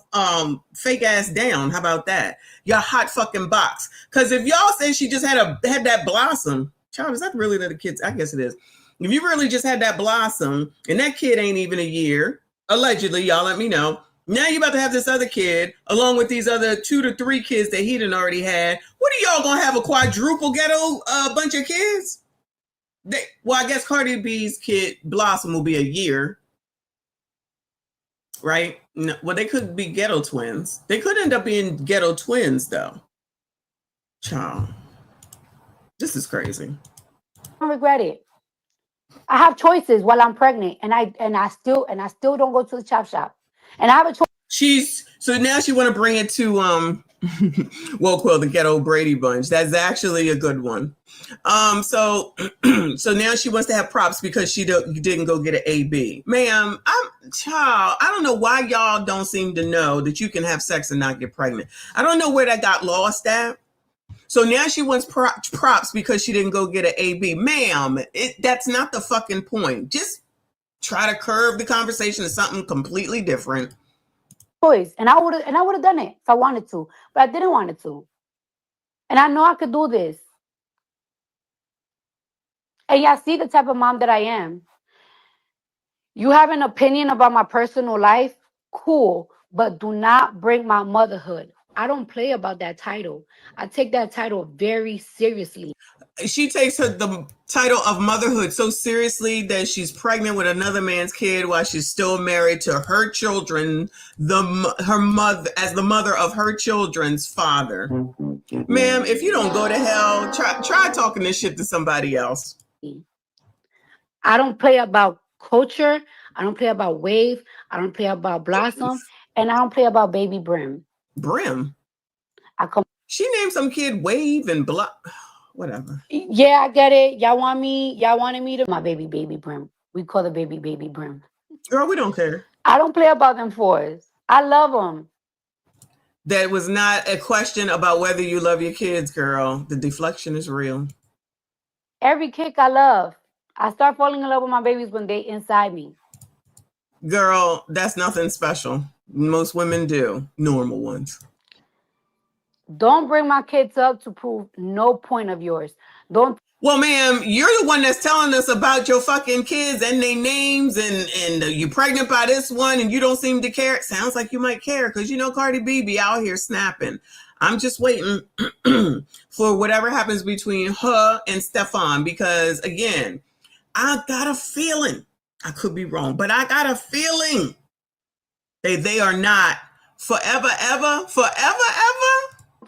[SPEAKER 1] fake ass down? How about that? Your hot fucking box. Because if y'all say she just had that blossom, child, is that really the kids? I guess it is. If you really just had that blossom and that kid ain't even a year, allegedly, y'all let me know. Now you about to have this other kid along with these other 2 to 3 kids that he done already had. What are y'all gonna have, a quadruple ghetto bunch of kids? Well, I guess Cardi B's kid Blossom will be a year, right? No, well, they could be ghetto twins. They could end up being ghetto twins, though. Child, this is crazy.
[SPEAKER 18] I don't regret it. I have choices while I'm pregnant, and I still don't go to the chop shop, and I have a choice.
[SPEAKER 1] So now she want to bring it to well, the ghetto Brady Bunch. That's actually a good one. So now she wants to have props because she didn't go get an AB. Ma'am, I don't know why y'all don't seem to know that you can have sex and not get pregnant. I don't know where that got lost at. So now she wants props because she didn't go get an AB. Ma'am, that's not the fucking point. Just try to curve the conversation to something completely different.
[SPEAKER 18] Choice, and I would have done it if I wanted to, but I didn't want it to, and I know I could do this. And y'all see the type of mom that I am. You have an opinion about my personal life, cool, but do not bring my motherhood. I don't play about that title. I take that title very seriously.
[SPEAKER 1] She takes the title of motherhood so seriously that she's pregnant with another man's kid while she's still married to her children, her mother, as the mother of her children's father. Ma'am, if you don't go to hell, try talking this shit to somebody else.
[SPEAKER 18] I don't play about culture. I don't play about Wave. I don't play about Blossom. And I don't play about baby Brim.
[SPEAKER 1] Brim? She named some kid Wave and whatever.
[SPEAKER 18] Yeah, I get it. Y'all wanted me to my baby Brim. We call the baby Brim.
[SPEAKER 1] Girl, we don't care.
[SPEAKER 18] I don't play about them fours. I love them.
[SPEAKER 1] That was not a question about whether you love your kids, girl. The deflection is real.
[SPEAKER 18] Every kick I love. I start falling in love with my babies when they inside me.
[SPEAKER 1] Girl, that's nothing special. Most women do. Normal ones.
[SPEAKER 18] Don't bring my kids up to prove no point of yours. Don't.
[SPEAKER 1] Well, ma'am, you're the one that's telling us about your fucking kids and their names and you pregnant by this one and you don't seem to care. It sounds like you might care because you know Cardi B be out here snapping. I'm just waiting for whatever happens between her and Stefan because, again, I got a feeling, I could be wrong, but I got a feeling they are not forever.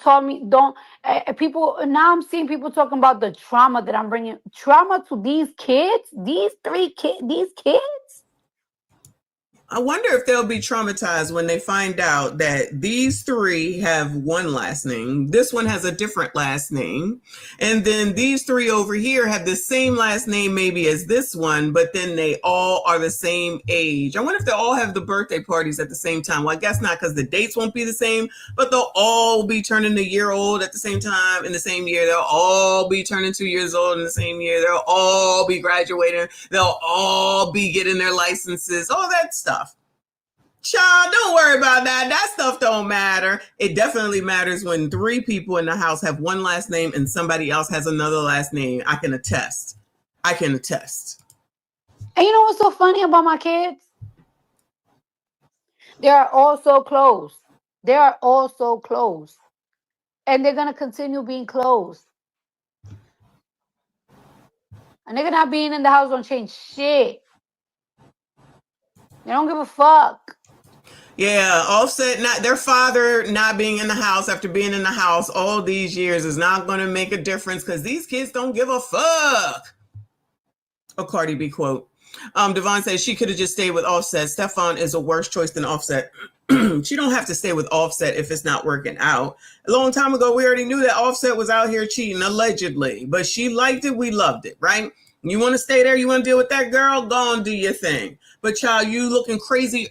[SPEAKER 18] Told me don't people. Now I'm seeing people talking about the trauma that I'm bringing. Trauma to these kids, these kids.
[SPEAKER 1] I wonder if they'll be traumatized when they find out that these 3 have one last name. This one has a different last name. And then these 3 over here have the same last name maybe as this one, but then they all are the same age. I wonder if they'll all have the birthday parties at the same time. Well, I guess not because the dates won't be the same, but they'll all be turning a year old at the same time in the same year. They'll all be turning 2 years old in the same year. They'll all be graduating. They'll all be getting their licenses, all that stuff. Child, don't worry about that. That stuff don't matter. It definitely matters when 3 people in the house have one last name and somebody else has another last name. I can attest. And
[SPEAKER 18] you know what's so funny about my kids? They are all so close. And they're going to continue being close. And they're not being in the house don't change shit. They don't give a fuck.
[SPEAKER 1] Yeah, Offset, their father not being in the house after being in the house all these years is not going to make a difference because these kids don't give a fuck. A Cardi B quote. Devon says she could have just stayed with Offset. Stefan is a worse choice than Offset. She don't have to stay with Offset if it's not working out. A long time ago, we already knew that Offset was out here cheating, allegedly. But she liked it, we loved it, right? You want to stay there? You want to deal with that girl? Go and do your thing. But child, you looking crazier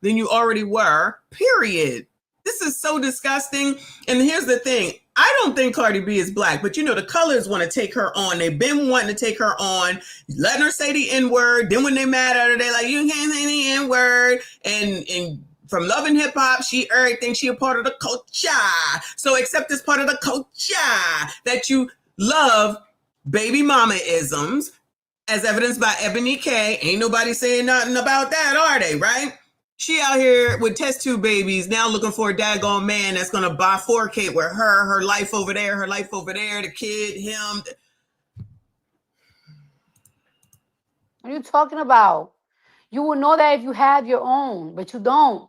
[SPEAKER 1] than you already were, period. This is so disgusting. And here's the thing. I don't think Cardi B is black, but you know, the colors want to take her on. They've been wanting to take her on, letting her say the N-word. Then when they mad at her, they're like, you can't say the N-word. And from Love and Hip Hop, she thinks she a part of the culture. So accept this part of the culture that you love baby mama-isms, as evidenced by Ebony K. Ain't nobody saying nothing about that, are they, right? She out here with test tube babies, now looking for a daggone man that's going to bifurcate with her life over there, the kid, him.
[SPEAKER 18] What are you talking about? You will know that if you have your own, but you don't.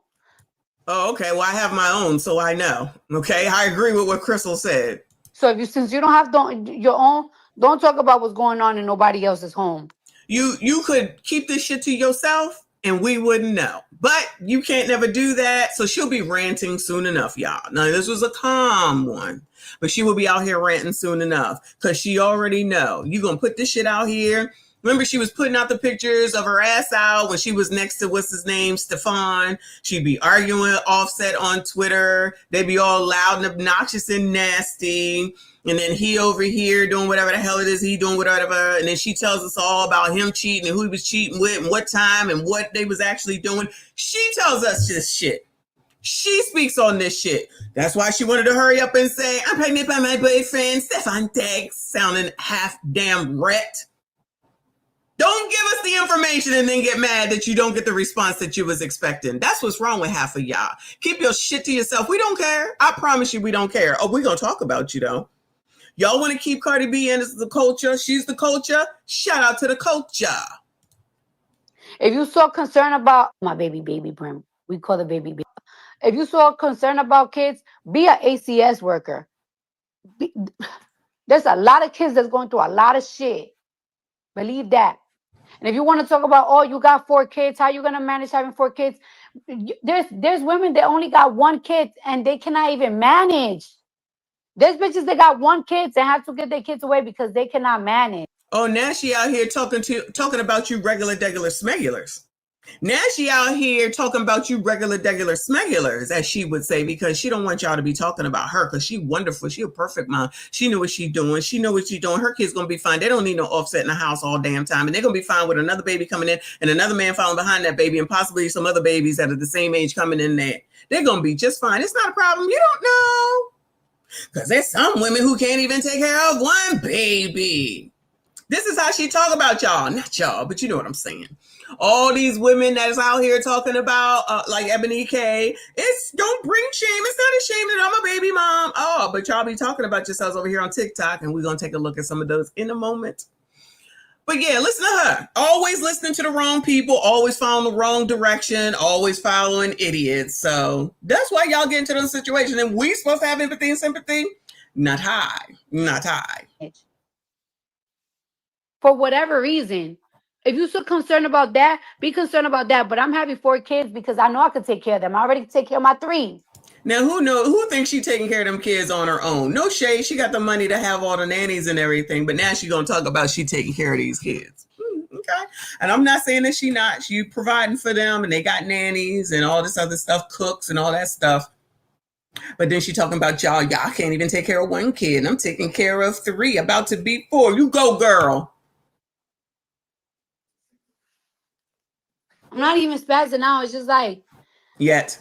[SPEAKER 1] Oh, okay. Well, I have my own, so I know. Okay, I agree with what Crystal said.
[SPEAKER 18] So since you don't have your own, don't talk about what's going on in nobody else's home.
[SPEAKER 1] You could keep this shit to yourself and we wouldn't know. But you can't never do that. So she'll be ranting soon enough, y'all. Now, this was a calm one, but she will be out here ranting soon enough because she already know. You going to put this shit out here. Remember, she was putting out the pictures of her ass out when she was next to, what's his name, Stefan. She'd be arguing with Offset on Twitter. They'd be all loud and obnoxious and nasty. And then he over here doing whatever the hell it is he doing, whatever. And then she tells us all about him cheating and who he was cheating with and what time and what they was actually doing. She tells us this shit. She speaks on this shit. That's why she wanted to hurry up and say, I'm pregnant by my boyfriend, Stefan Tex, sounding half damn ret. Don't give us the information and then get mad that you don't get the response that you was expecting. That's what's wrong with half of y'all. Keep your shit to yourself. We don't care. I promise you we don't care. Oh, we're going to talk about you, though. Y'all want to keep Cardi B in as the culture? She's the culture. Shout out to the culture.
[SPEAKER 18] If you're so concerned about my baby Bryn, we call the baby. If you're so concerned about kids, be an ACS worker. There's a lot of kids that's going through a lot of shit. Believe that. And if you want to talk about, oh, you got 4 kids, how you going to manage having 4 kids? There's women that only got 1 kid and they cannot even manage. There's bitches that got 1 kid and have to get their kids away because they cannot manage.
[SPEAKER 1] Oh, now she out here talking about you regular smegulars. Now she out here talking about you regular smegulars, as she would say, because she don't want y'all to be talking about her because she wonderful. She a perfect mom. She knew what she doing. She know what she doing. Her kid's going to be fine. They don't need no Offset in the house all damn time. And they're going to be fine with another baby coming in and another man following behind that baby and possibly some other babies that are the same age coming in there. They're going to be just fine. It's not a problem. You don't know. Because there's some women who can't even take care of 1 baby. This is how she talk about y'all. Not y'all, but you know what I'm saying. All these women that is out here talking about, like Ebony K, don't bring shame. It's not a shame that I'm a baby mom. Oh, but y'all be talking about yourselves over here on TikTok, and we're going to take a look at some of those in a moment. But yeah, listen to her. Always listening to the wrong people, always following the wrong direction, always following idiots. So that's why y'all get into those situations. And we supposed to have empathy and sympathy? Not high. Not high.
[SPEAKER 18] For whatever reason. If you're so concerned about that, be concerned about that. But I'm having 4 kids because I know I can take care of them. I already take care of my 3.
[SPEAKER 1] Now, who thinks she taking care of them kids on her own? No shade. She got the money to have all the nannies and everything. But now she going to talk about she taking care of these kids. Okay. And I'm not saying that she not. She providing for them and they got nannies and all this other stuff, cooks and all that stuff. But then she talking about y'all can't even take care of 1 kid. And I'm taking care of 3, about to be 4. You go, girl.
[SPEAKER 18] I'm not even spazzing out. It's just like
[SPEAKER 1] yet.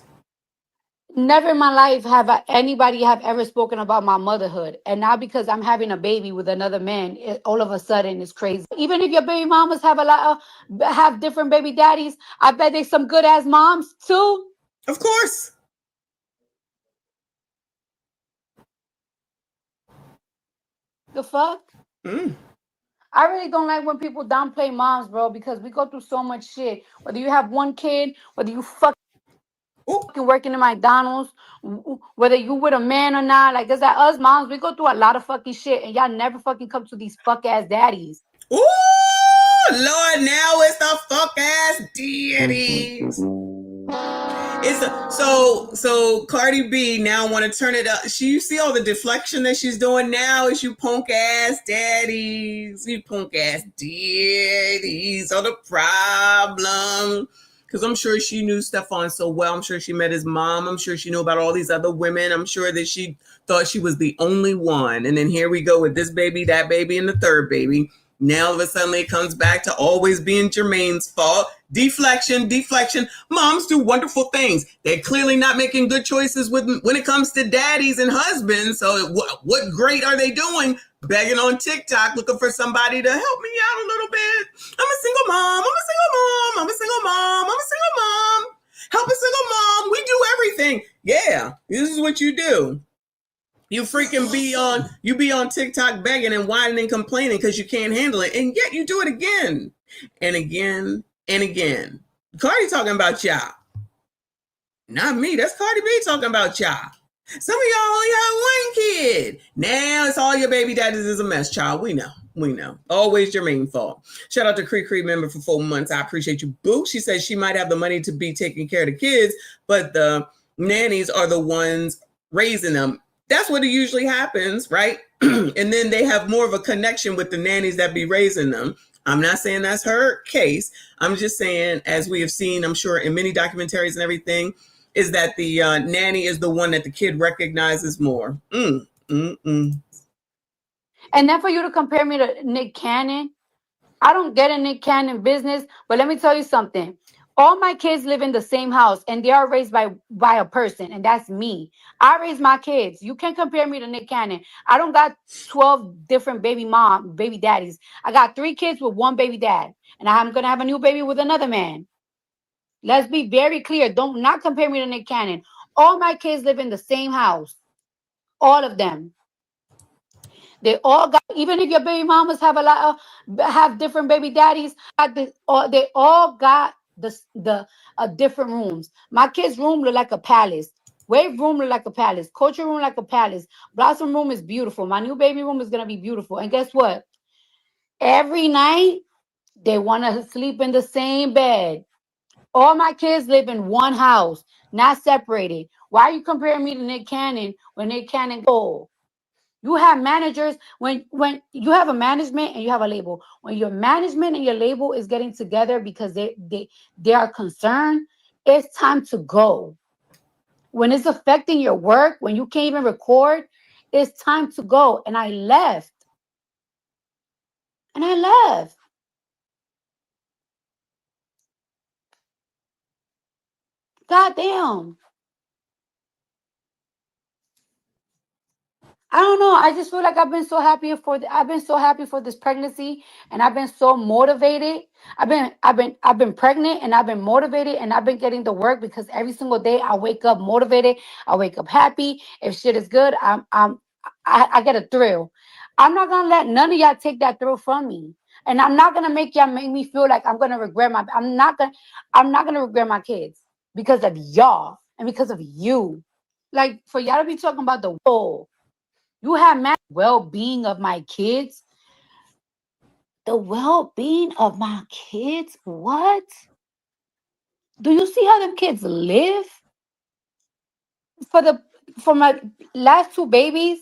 [SPEAKER 18] Never in my life have anybody have ever spoken about my motherhood. And now because I'm having a baby with another man, all of a sudden it's crazy. Even if your baby mamas have different baby daddies, I bet there's some good ass moms too.
[SPEAKER 1] Of course.
[SPEAKER 18] The fuck? I really don't like when people downplay moms, bro, because we go through so much shit. Whether you have 1 kid, whether you fucking working in McDonald's, whether you with a man or not, like there's us moms, we go through a lot of fucking shit, and y'all never fucking come to these fuck ass daddies.
[SPEAKER 1] Ooh, Lord, now it's the fuck ass daddies. So Cardi B now want to turn it up. You see all the deflection that she's doing now is you punk ass daddies. You punk ass daddies are the problem. Because I'm sure she knew Stefan so well. I'm sure she met his mom. I'm sure she knew about all these other women. I'm sure that she thought she was the only one. And then here we go with this baby, that baby, and the third baby. Now all of a sudden it comes back to always being Jermaine's fault. Deflection. Moms do wonderful things. They're clearly not making good choices when it comes to daddies and husbands. So what great are they doing? Begging on TikTok, looking for somebody to help me out a little bit. I'm a single mom. Help a single mom. We do everything. Yeah, this is what you do. You freaking be on TikTok begging and whining and complaining because you can't handle it. And yet you do it again and again and again. Cardi talking about y'all. Not me. That's Cardi B talking about y'all. Some of y'all only have one kid. Now it's all your baby daddies is a mess, child. We know. Always Jermaine's fault. Shout out to Cree member for 4 months. I appreciate you, boo. She says she might have the money to be taking care of the kids, but the nannies are the ones raising them. That's what it usually happens, right? And then they have more of a connection with the nannies that be raising them. I'm not saying that's her case. I'm just saying, as we have seen, I'm sure in many documentaries and everything, is that the nanny is the one that the kid recognizes more.
[SPEAKER 18] And then for you to compare me to Nick Cannon, I don't get in Nick Cannon business, but let me tell you something. All my kids live in the same house and they are raised by a person, and that's me. I raise my kids. You can't compare me to Nick Cannon. I don't got 12 different baby daddies. I got 3 kids with 1 baby dad, and I'm going to have a new baby with another man. Let's be very clear. Don't not compare me to Nick Cannon. All my kids live in the same house. All of them. They all got, even if your baby mamas have different baby daddies, they all got the different rooms. My kids' room look like a palace. Wave room look like a palace. Culture room like a palace. Blossom room is beautiful. My new baby room is gonna be beautiful. And guess what? Every night they want to sleep in the same bed. All my kids live in one house, not separated. Why are you comparing me to Nick Cannon when Nick Cannon go? You have managers when you have a management and you have a label. When your management and your label is getting together because they are concerned, it's time to go. When it's affecting your work, when you can't even record, it's time to go. And I left. God damn. I don't know. I just feel like I've been so happy for this pregnancy, and I've been so motivated. I've been pregnant, and I've been motivated, and I've been getting the work because every single day I wake up motivated. I wake up happy. If shit is good, I get a thrill. I'm not gonna let none of y'all take that thrill from me, and I'm not gonna make me feel like I'm gonna regret I'm not gonna regret my kids because of y'all and because of you. Like, for y'all to be talking about the whole. You have well-being of my kids. The well-being of my kids? What? Do you see how them kids live? For my last 2 babies,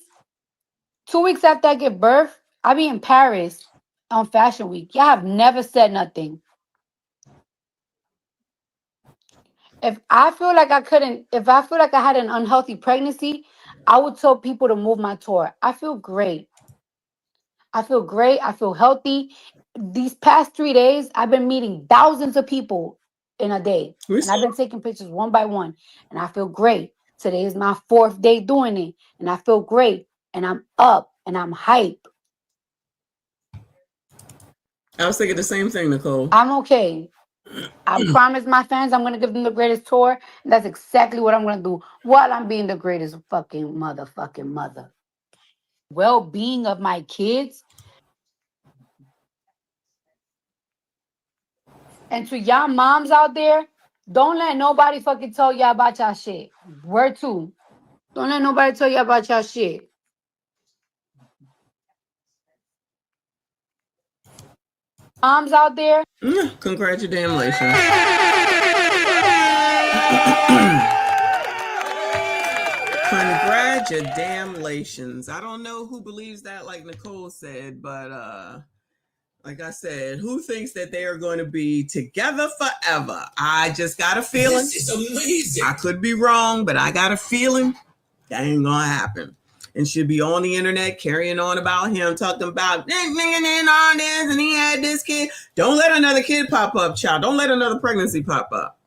[SPEAKER 18] 2 weeks after I give birth, I'll be in Paris on Fashion Week. Y'all have never said nothing. If I feel like I had an unhealthy pregnancy, I would tell people to move my tour. I feel great. I feel healthy. These past 3 days, I've been meeting thousands of people in a day. And I've been taking pictures one by one. And I feel great. Today is my 4th day doing it. And I feel great. And I'm up. And I'm hype.
[SPEAKER 1] I was thinking the same thing, Nicole.
[SPEAKER 18] I'm okay. I promise my fans I'm going to give them the greatest tour. And that's exactly what I'm going to do while I'm being the greatest fucking motherfucking mother. Well-being of my kids. And to y'all moms out there, don't let nobody fucking tell y'all about y'all shit. Word 2. Don't let nobody tell you about y'all shit. Moms out there.
[SPEAKER 1] Congratulations. Congratulations. I don't know who believes that, like Nicole said, but Like I said, who thinks that they are going to be together forever? I just got a feeling.
[SPEAKER 17] This is amazing.
[SPEAKER 1] I could be wrong, but I got a feeling that ain't gonna happen. And she'll be on the internet carrying on about him, talking about this nigga and all this, and he had this kid. Don't let another kid pop up, child. Don't let another pregnancy pop up.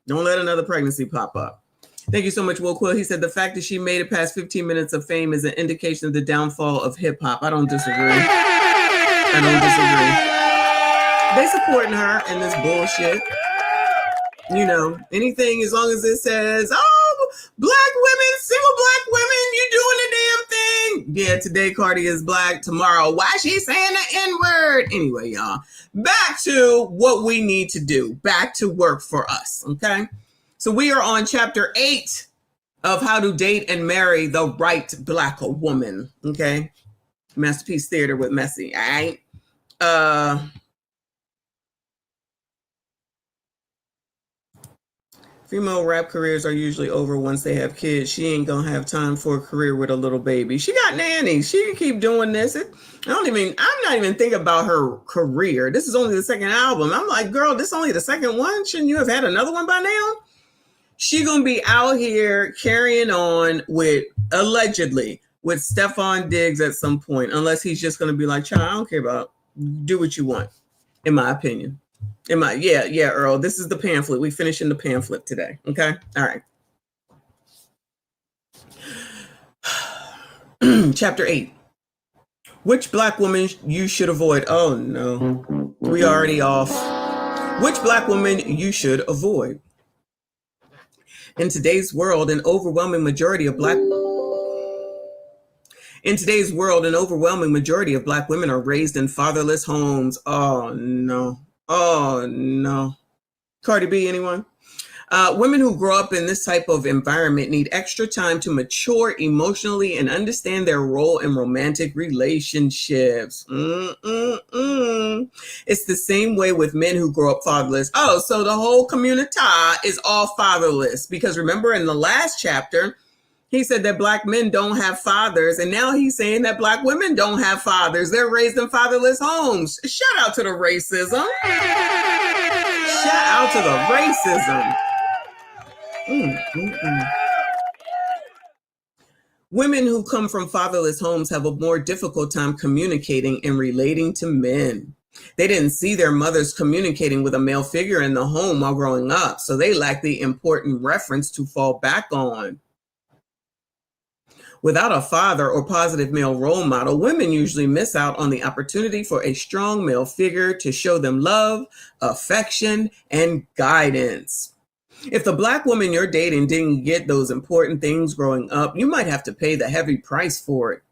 [SPEAKER 1] Don't let another pregnancy pop up. Thank you so much, Will Quill. He said the fact that she made it past 15 minutes of fame is an indication of the downfall of hip hop. I don't disagree. They supporting her in this bullshit. You know, anything as long as it says, oh, black women, single black women, you doing the damn thing. Yeah, today Cardi is black. Tomorrow, why she saying the N-word? Anyway, y'all, back to what we need to do. Back to work for us, okay? So we are on chapter 8 of How to Date and Marry the Right Black Woman, okay? Masterpiece Theater with Messi, all right? Female rap careers are usually over once they have kids. She ain't gonna have time for a career with a little baby. She got nannies. She can keep doing this. I'm not even thinking about her career. This is only the second album. I'm like, girl, this is only the second one. Shouldn't you have had another one by now? She gonna be out here carrying on with, allegedly, with Stephon Diggs at some point, unless he's just gonna be like, child, I don't care about, do what you want, in my opinion. Yeah, Earl, this is the pamphlet. We finishing the pamphlet today. Okay. All right. Chapter 8. Which black woman you should avoid? Oh no. We already off. Which black woman you should avoid? In today's world, an overwhelming majority of black women are raised in fatherless homes. Oh no. Oh, no. Cardi B, anyone? Women who grow up in this type of environment need extra time to mature emotionally and understand their role in romantic relationships. It's the same way with men who grow up fatherless. Oh, so the whole community is all fatherless. Because remember in the last chapter, he said that black men don't have fathers, and now he's saying that black women don't have fathers. They're raised in fatherless homes. Shout out to the racism. Shout out to the racism. Women who come from fatherless homes have a more difficult time communicating and relating to men. They didn't see their mothers communicating with a male figure in the home while growing up, so they lack the important reference to fall back on. Without a father or positive male role model, women usually miss out on the opportunity for a strong male figure to show them love, affection, and guidance. If the black woman you're dating didn't get those important things growing up, you might have to pay the heavy price for it.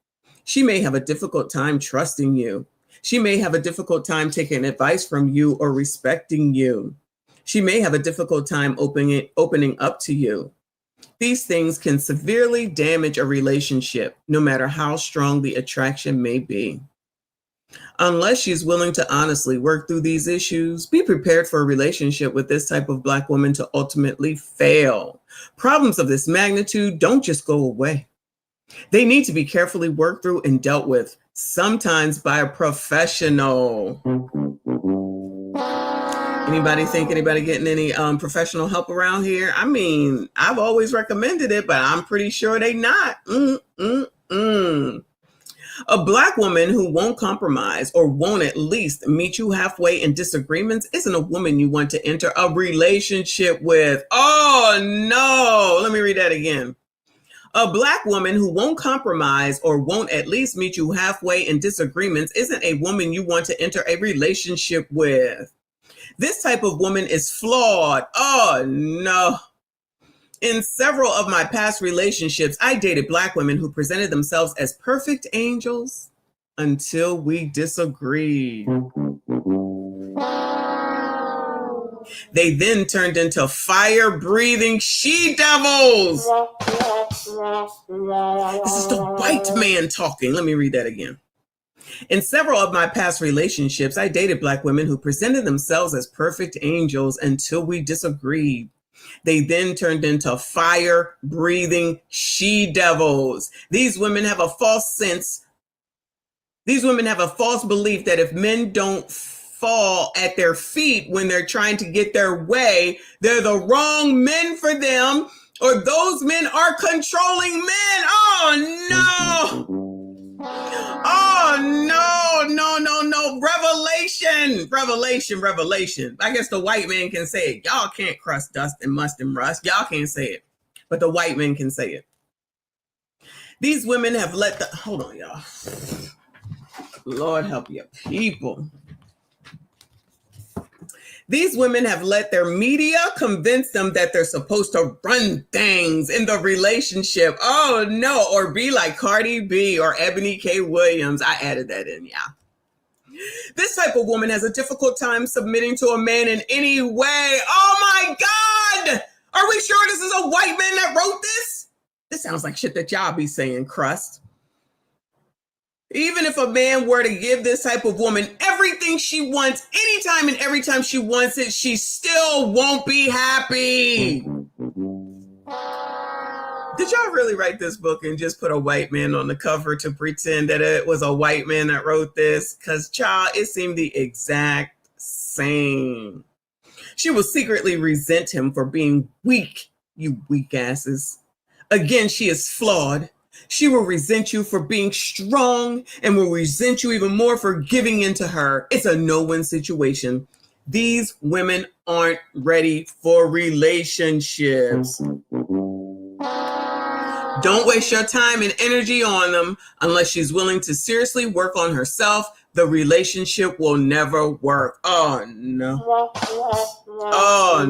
[SPEAKER 1] She may have a difficult time trusting you. She may have a difficult time taking advice from you or respecting you. She may have a difficult time opening up to you. These things can severely damage a relationship, no matter how strong the attraction may be. Unless she's willing to honestly work through these issues, be prepared for a relationship with this type of black woman to ultimately fail. Problems of this magnitude don't just go away. They need to be carefully worked through and dealt with, sometimes by a professional. Anybody getting any professional help around here? I mean, I've always recommended it, but I'm pretty sure they not. A black woman who won't compromise or won't at least meet you halfway in disagreements isn't a woman you want to enter a relationship with. Oh no, let me read that again. A black woman who won't compromise or won't at least meet you halfway in disagreements isn't a woman you want to enter a relationship with. This type of woman is flawed. Oh, no. In several of my past relationships, I dated black women who presented themselves as perfect angels until we disagreed. They then turned into fire-breathing she-devils. This is the white man talking. Let me read that again. In several of my past relationships, I dated black women who presented themselves as perfect angels until we disagreed. They then turned into fire-breathing she-devils. These women have a false sense These women have a false belief that if men don't fall at their feet when they're trying to get their way, they're the wrong men for them, or those men are controlling men. Oh no. Oh no. Revelation. I guess the white man can say it. Y'all can't crust dust and must and rust. Y'all can't say it, but the white men can say it. These women have hold on, y'all. Lord help your people. These women have let their media convince them that they're supposed to run things in the relationship. Oh no, or be like Cardi B or Ebony K. Williams. I added that in, yeah. This type of woman has a difficult time submitting to a man in any way. Oh my God! Are we sure this is a white man that wrote this? This sounds like shit that y'all be saying, crust. Even if a man were to give this type of woman everything she wants, anytime and every time she wants it, she still won't be happy. Did y'all really write this book and just put a white man on the cover to pretend that it was a white man that wrote this? Because, child, it seemed the exact same. She will secretly resent him for being weak, you weak asses. Again, she is flawed. She will resent you for being strong and will resent you even more for giving in to her. It's a no-win situation. These women aren't ready for relationships. Don't waste your time and energy on them unless she's willing to seriously work on herself. The relationship will never work. Oh, no. Oh,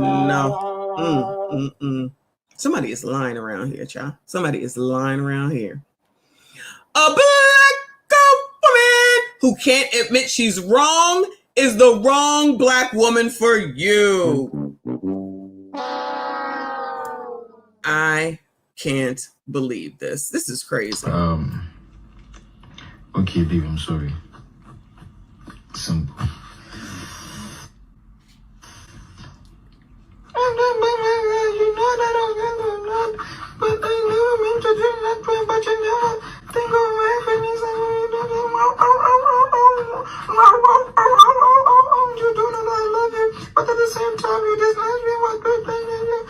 [SPEAKER 1] no. Somebody is lying around here, child. Somebody is lying around here. A black woman who can't admit she's wrong is the wrong black woman for you. I can't believe this. This is crazy.
[SPEAKER 19] Okay, baby, I'm sorry. Simple. You know that I was gonna not, but I never meant to do that, but you never think of my feelings and you don't know. You don't know that I love you, but at the same time you dislike me, what good thing is you?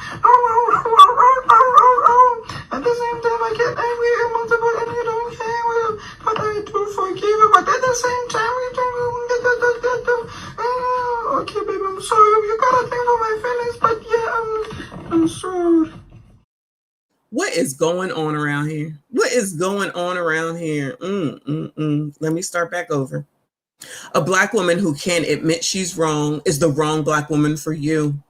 [SPEAKER 19] At the same time I get angry and multiple and you don't care, well, but I do forgive you, but at the same time you don't okay, baby, I'm sorry. You gotta think of my feelings, but yeah, I'm sorry.
[SPEAKER 1] What is going on around here? What is going on around here? Let me start back over. A black woman who can't admit she's wrong is the wrong black woman for you.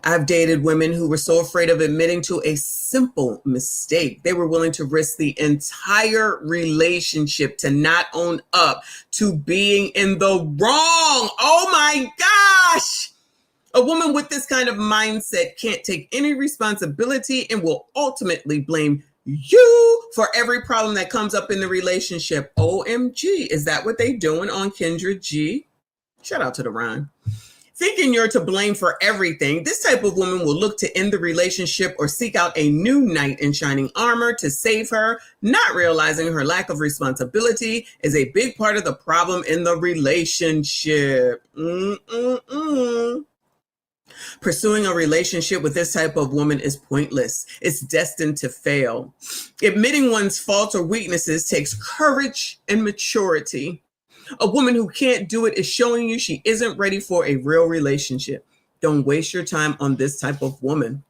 [SPEAKER 1] I've dated women who were so afraid of admitting to a simple mistake, they were willing to risk the entire relationship to not own up to being in the wrong. Oh my gosh! A woman with this kind of mindset can't take any responsibility and will ultimately blame you for every problem that comes up in the relationship. OMG, is that what they doing on Kendra G? Shout out to the rhyme. Thinking you're to blame for everything, this type of woman will look to end the relationship or seek out a new knight in shining armor to save her, not realizing her lack of responsibility is a big part of the problem in the relationship. Pursuing a relationship with this type of woman is pointless. It's destined to fail. Admitting one's faults or weaknesses takes courage and maturity. A woman who can't do it is showing you she isn't ready for a real relationship. Don't waste your time on this type of woman.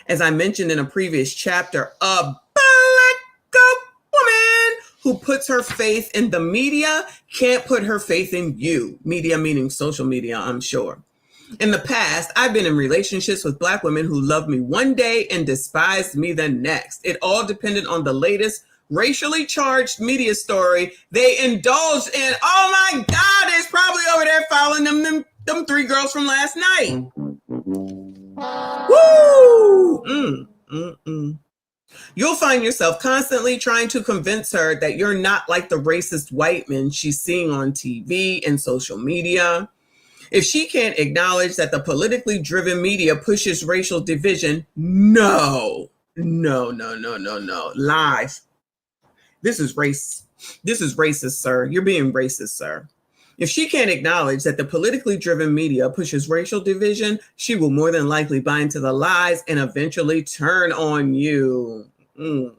[SPEAKER 1] As I mentioned in a previous chapter, a black woman who puts her faith in the media can't put her faith in you. Media meaning social media, I'm sure. In the past, I've been in relationships with black women who loved me one day and despised me the next. It all depended on the latest racially charged media story they indulged in. Oh my God, it's probably over there following them 3 girls from last night. Woo! You'll find yourself constantly trying to convince her that you're not like the racist white men she's seeing on TV and social media. If she can't acknowledge that the politically driven media pushes racial division, no. Lies. This is race This is racist, sir. You're being racist, sir. If she can't acknowledge that the politically driven media pushes racial division, she will more than likely buy into the lies and eventually turn on you. You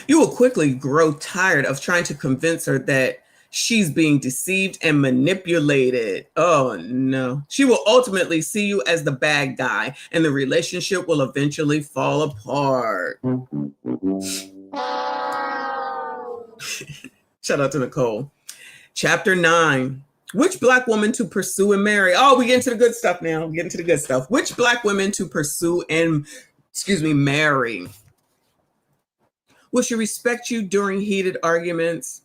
[SPEAKER 1] will quickly grow tired of trying to convince her that she's being deceived and manipulated. Oh no. She will ultimately see you as the bad guy, and the relationship will eventually fall apart. Shout out to Nicole. Chapter 9. Which Black woman to pursue and marry? Oh, we get into the good stuff now. Get into the good stuff. Which Black women to pursue and, marry? Will she respect you during heated arguments?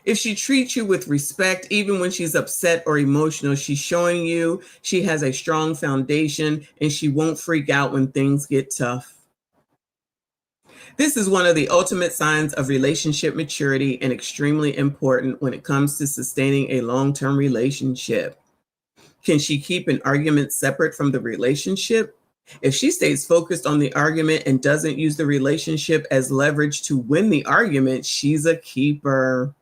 [SPEAKER 1] If she treats you with respect, even when she's upset or emotional, she's showing you she has a strong foundation and she won't freak out when things get tough. This is one of the ultimate signs of relationship maturity and extremely important when it comes to sustaining a long-term relationship. Can she keep an argument separate from the relationship? If she stays focused on the argument and doesn't use the relationship as leverage to win the argument, she's a keeper.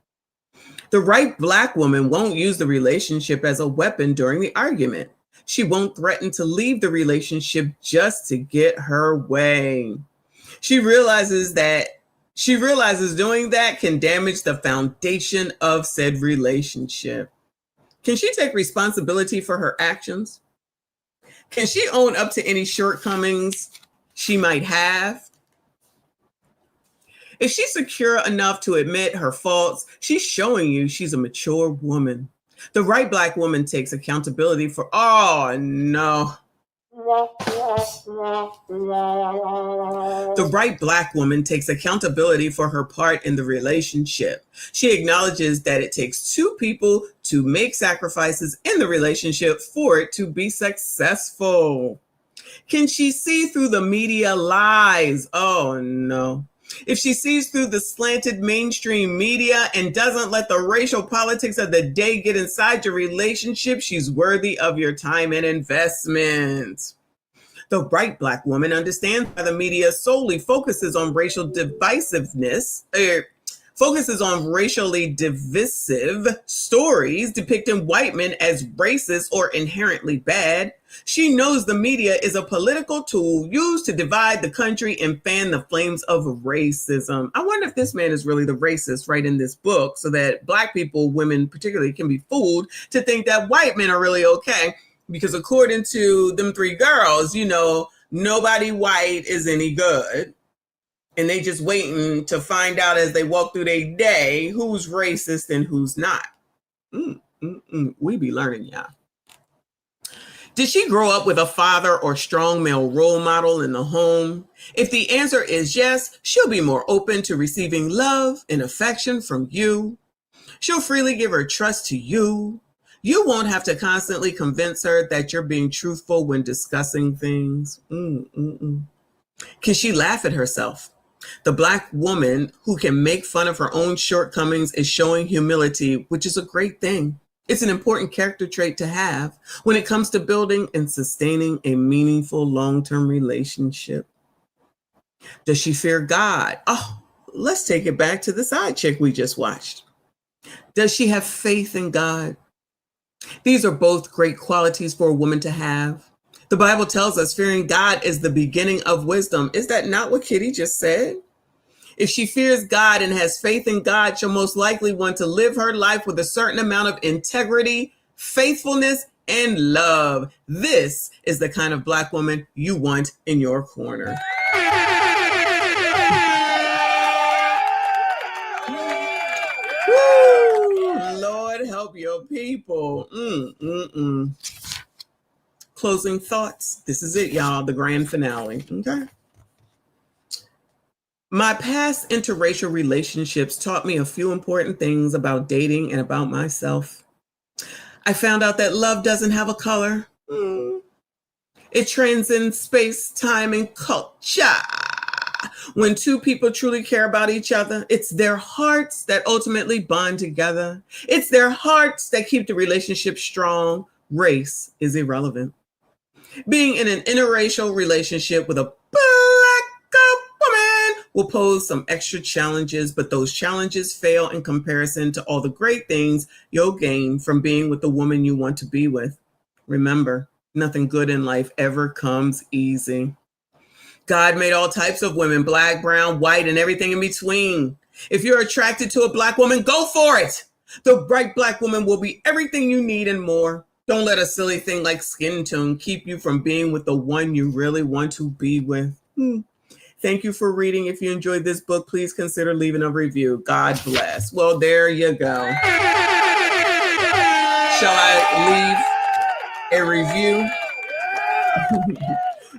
[SPEAKER 1] The right Black woman won't use the relationship as a weapon during the argument. She won't threaten to leave the relationship just to get her way. She realizes doing that can damage the foundation of said relationship. Can she take responsibility for her actions? Can she own up to any shortcomings she might have? If she's secure enough to admit her faults, she's showing you she's a mature woman. The right Black woman takes accountability for, oh no. The right Black woman takes accountability for her part in the relationship. She acknowledges that it takes two people to make sacrifices in the relationship for it to be successful. Can she see through the media lies? Oh no. If she sees through the slanted mainstream media and doesn't let the racial politics of the day get inside your relationship, she's worthy of your time and investment. The right Black woman understands why the media solely focuses on racial divisiveness, focuses on racially divisive stories depicting white men as racist or inherently bad. She knows the media is a political tool used to divide the country and fan the flames of racism. I wonder if this man is really the racist right in this book, so that Black people, women particularly, can be fooled to think that white men are really okay. Because according to them three girls, nobody white is any good. And they just waiting to find out as they walk through their day who's racist and who's not. We be learning, y'all. Did she grow up with a father or strong male role model in the home? If the answer is yes, she'll be more open to receiving love and affection from you. She'll freely give her trust to you. You won't have to constantly convince her that you're being truthful when discussing things. Can she laugh at herself? The Black woman who can make fun of her own shortcomings is showing humility, which is a great thing. It's an important character trait to have when it comes to building and sustaining a meaningful long-term relationship. Does she fear God? Oh, let's take it back to the side chick we just watched. Does she have faith in God? These are both great qualities for a woman to have. The Bible tells us fearing God is the beginning of wisdom. Is that not what Kitty just said? If she fears God and has faith in God, she'll most likely want to live her life with a certain amount of integrity, faithfulness, and love. This is the kind of Black woman you want in your corner. Woo! Lord help your people. Closing thoughts. This is it, y'all. The grand finale. Okay. My past interracial relationships taught me a few important things about dating and about myself. I found out that love doesn't have a color. It transcends space, time, and culture. When two people truly care about each other, it's their hearts that ultimately bond together. It's their hearts that keep the relationship strong. Race is irrelevant. Being in an interracial relationship with a Black woman will pose some extra challenges, but those challenges fail in comparison to all the great things you'll gain from being with the woman you want to be with. Remember, nothing good in life ever comes easy. God made all types of women, black, brown, white, and everything in between. If you're attracted to a black woman, go for it. The bright black woman will be everything you need and more. Don't let a silly thing like skin tone keep you from being with the one you really want to be with. Thank you for reading. If you enjoyed this book, please consider leaving a review. God bless. Well, there you go. Shall I leave a review?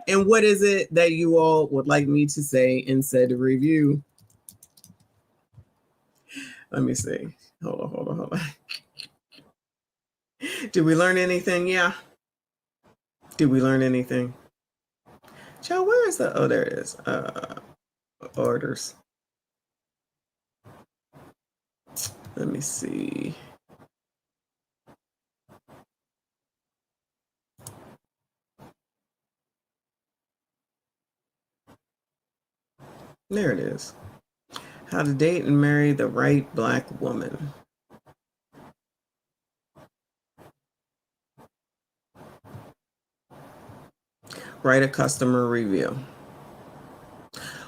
[SPEAKER 1] And what is it that you all would like me to say in said review? Let me see. Hold on. Did we learn anything? Yeah. Did we learn anything? Child, where is the, oh, there it is. Orders. Let me see. There it is. How to date and marry the right black woman. Write a customer review.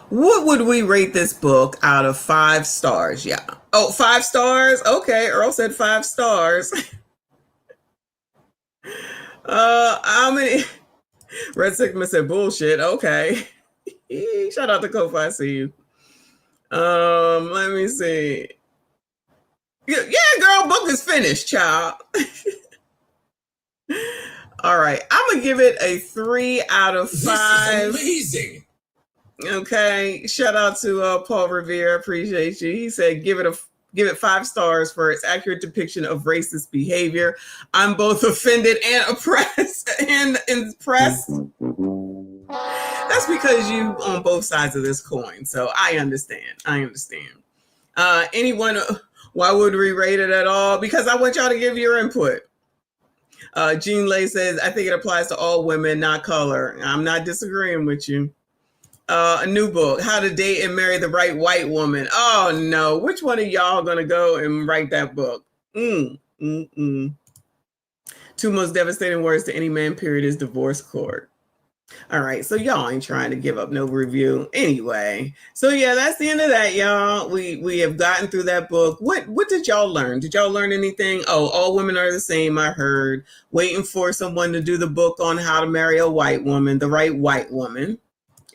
[SPEAKER 1] What would we rate this book out of 5 stars? Yeah. Oh, 5 stars? Okay, Earl said 5 stars. How many? Red Sigma said bullshit. Okay. Shout out to Kofi, I see you. Let me see. Yeah, girl, book is finished, child. All right, I'm gonna give it a 3 out of 5.
[SPEAKER 17] This is amazing.
[SPEAKER 1] Okay, shout out to Paul Revere. Appreciate you. He said give it 5 stars for its accurate depiction of racist behavior. I'm both offended and oppressed and impressed. That's because you on both sides of this coin. So I understand. Anyone, why would we rate it at all? Because I want y'all to give your input. Jean Lay says, I think it applies to all women, not color. I'm not disagreeing with you. A new book, How to Date and Marry the Right White Woman. Oh no, which one of y'all gonna go and write that book? 2 most devastating words to any man, period, is divorce court. All right, so y'all ain't trying to give up no review anyway. So yeah, that's the end of that, y'all. We have gotten through that book. What did y'all learn? Did y'all learn anything? Oh, all women are the same, I heard. Waiting for someone to do the book on how to marry a white woman, the right white woman.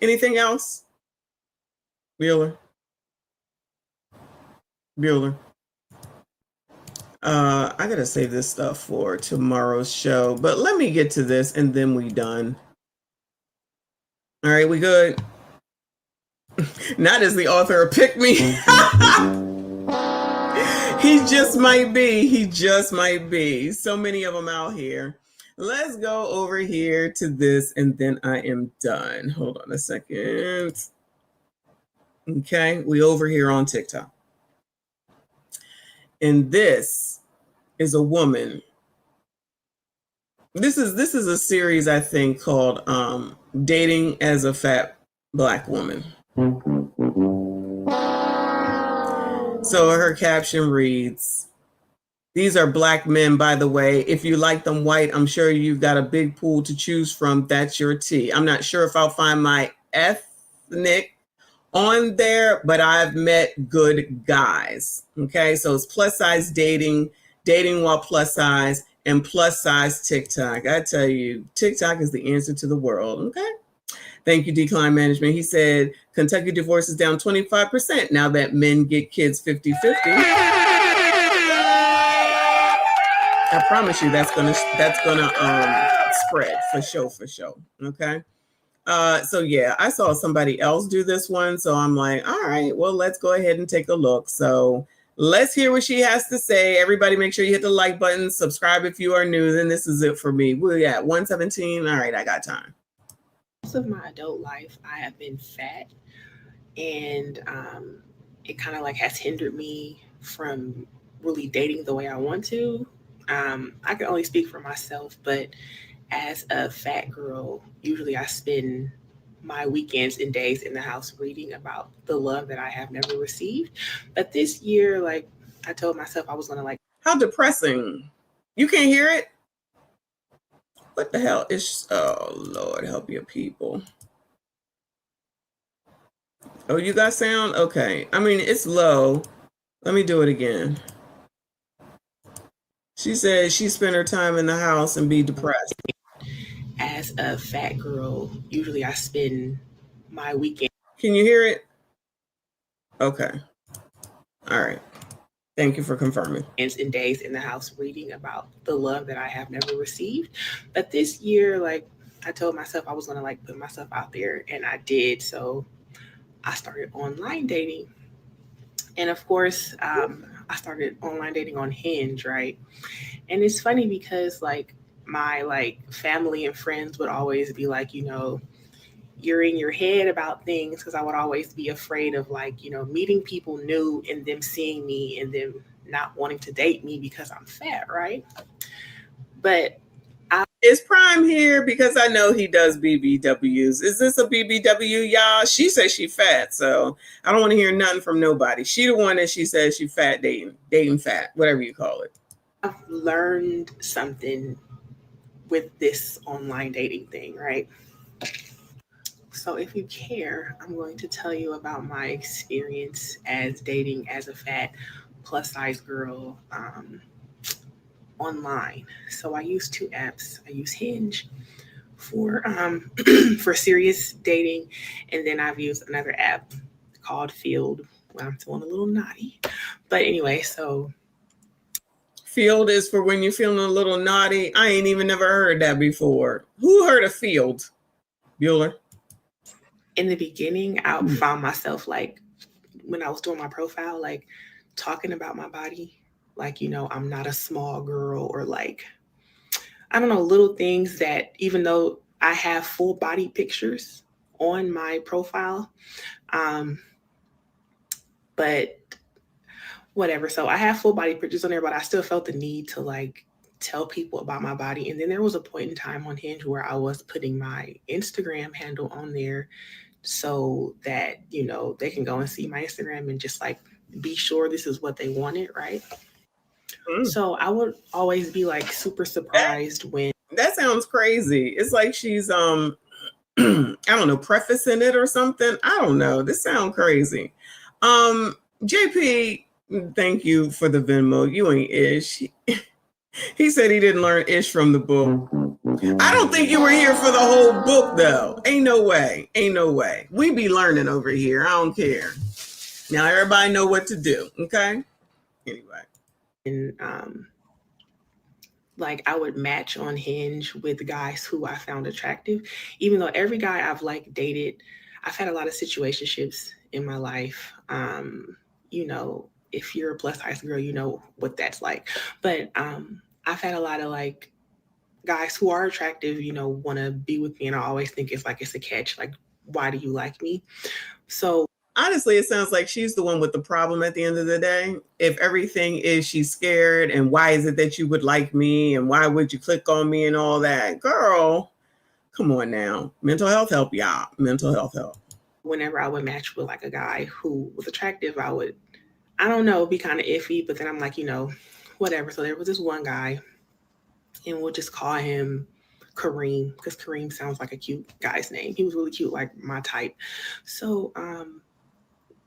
[SPEAKER 1] Anything else? Bueller. I gotta save this stuff for tomorrow's show, but let me get to this and then we done. All right, we good? Not as the author of Pick Me. He just might be. So many of them out here. Let's go over here to this and then I am done. Hold on a second. Okay, we over here on TikTok. And this is a woman. This is a series, I think, called Dating as a Fat Black Woman. So her caption reads, these are black men, by the way. If you like them white, I'm sure you've got a big pool to choose from. That's your tea. I'm not sure if I'll find my ethnic on there, but I've met good guys. Okay, so it's plus size dating while plus size, and plus size TikTok. I tell you, TikTok is the answer to the world. Okay. Thank you, Decline Management. He said, Kentucky divorce is down 25% now that men get kids 50-50. I promise you that's gonna spread for sure. Okay. So yeah, I saw somebody else do this one. So I'm like, all right, well, let's go ahead and take a look. So let's hear what she has to say. Everybody make sure you hit the like button, subscribe if you are new. Then this is it for me. We're at 117. All right, I got time.
[SPEAKER 20] Most of my adult life, I have been fat, and it kind of like has hindered me from really dating the way I want to. I can only speak for myself, but as a fat girl, usually I spend my weekends and days in the house reading about the love that I have never received. But this year, like, I told myself I was gonna like.
[SPEAKER 1] How depressing. You can't hear it? What the hell is, oh Lord, help your people. Oh, you got sound? Okay. I mean, it's low. Let me do it again. She said she spent her time in the house and be depressed.
[SPEAKER 20] As a fat girl, usually I spend my weekend.
[SPEAKER 1] Can you hear it? Okay. All right. Thank you for confirming.
[SPEAKER 20] And days in the house reading about the love that I have never received. But this year, like, I told myself I was gonna like put myself out there, and I did. So I started online dating. And of course, I started online dating on Hinge, right? And it's funny because like my like family and friends would always be like, you know, you're in your head about things, because I would always be afraid of like, you know, meeting people new and them seeing me and them not wanting to date me because I'm fat, right? But
[SPEAKER 1] is Prime here? Because I know he does BBWs. Is this a BBW, y'all? She says she fat, so I don't want to hear nothing from nobody. She the one that she says she fat dating fat, whatever you call it.
[SPEAKER 20] I've learned something with this online dating thing, right? So if you care, I'm going to tell you about my experience as dating as a fat plus size girl online. So I use two apps. I use Hinge for for serious dating, and then I've used another app called Field when I'm feeling a little naughty. But anyway, so
[SPEAKER 1] Field is for when you're feeling a little naughty. I ain't even never heard that before. Who heard of Field? Bueller?
[SPEAKER 20] In the beginning, I found myself like when I was doing my profile, like talking about my body, like, you know, I'm not a small girl, or like, I don't know, little things that even though I have full body pictures on my profile, but whatever. So I have full body pictures on there, but I still felt the need to like tell people about my body. And then there was a point in time on Hinge where I was putting my Instagram handle on there so that, you know, they can go and see my Instagram and just like be sure this is what they wanted, right? So I would always be like super surprised when
[SPEAKER 1] that sounds crazy. It's like she's I don't know, prefacing it or something. I don't know. This sounds crazy. JP, thank you for the Venmo. You ain't ish. He said he didn't learn ish from the book. I don't think you were here for the whole book, though. Ain't no way. Ain't no way. We be learning over here. I don't care. Now everybody know what to do. Okay. Anyway.
[SPEAKER 20] And like I would match on Hinge with guys who I found attractive, even though every guy I've like dated, I've had a lot of situationships in my life. You know, if you're a plus size girl, you know what that's like. But I've had a lot of like guys who are attractive, you know, want to be with me. And I always think it's like, it's a catch. Like, why do you like me? So
[SPEAKER 1] honestly, it sounds like she's the one with the problem at the end of the day. If everything is she's scared and why is it that you would like me and why would you click on me and all that, girl, come on now. Mental health help, y'all. Mental health help.
[SPEAKER 20] Whenever I would match with like a guy who was attractive, I would, I don't know, be kind of iffy, but then I'm like, you know, whatever. So there was this one guy, and we'll just call him Kareem, because Kareem sounds like a cute guy's name. He was really cute, like my type. So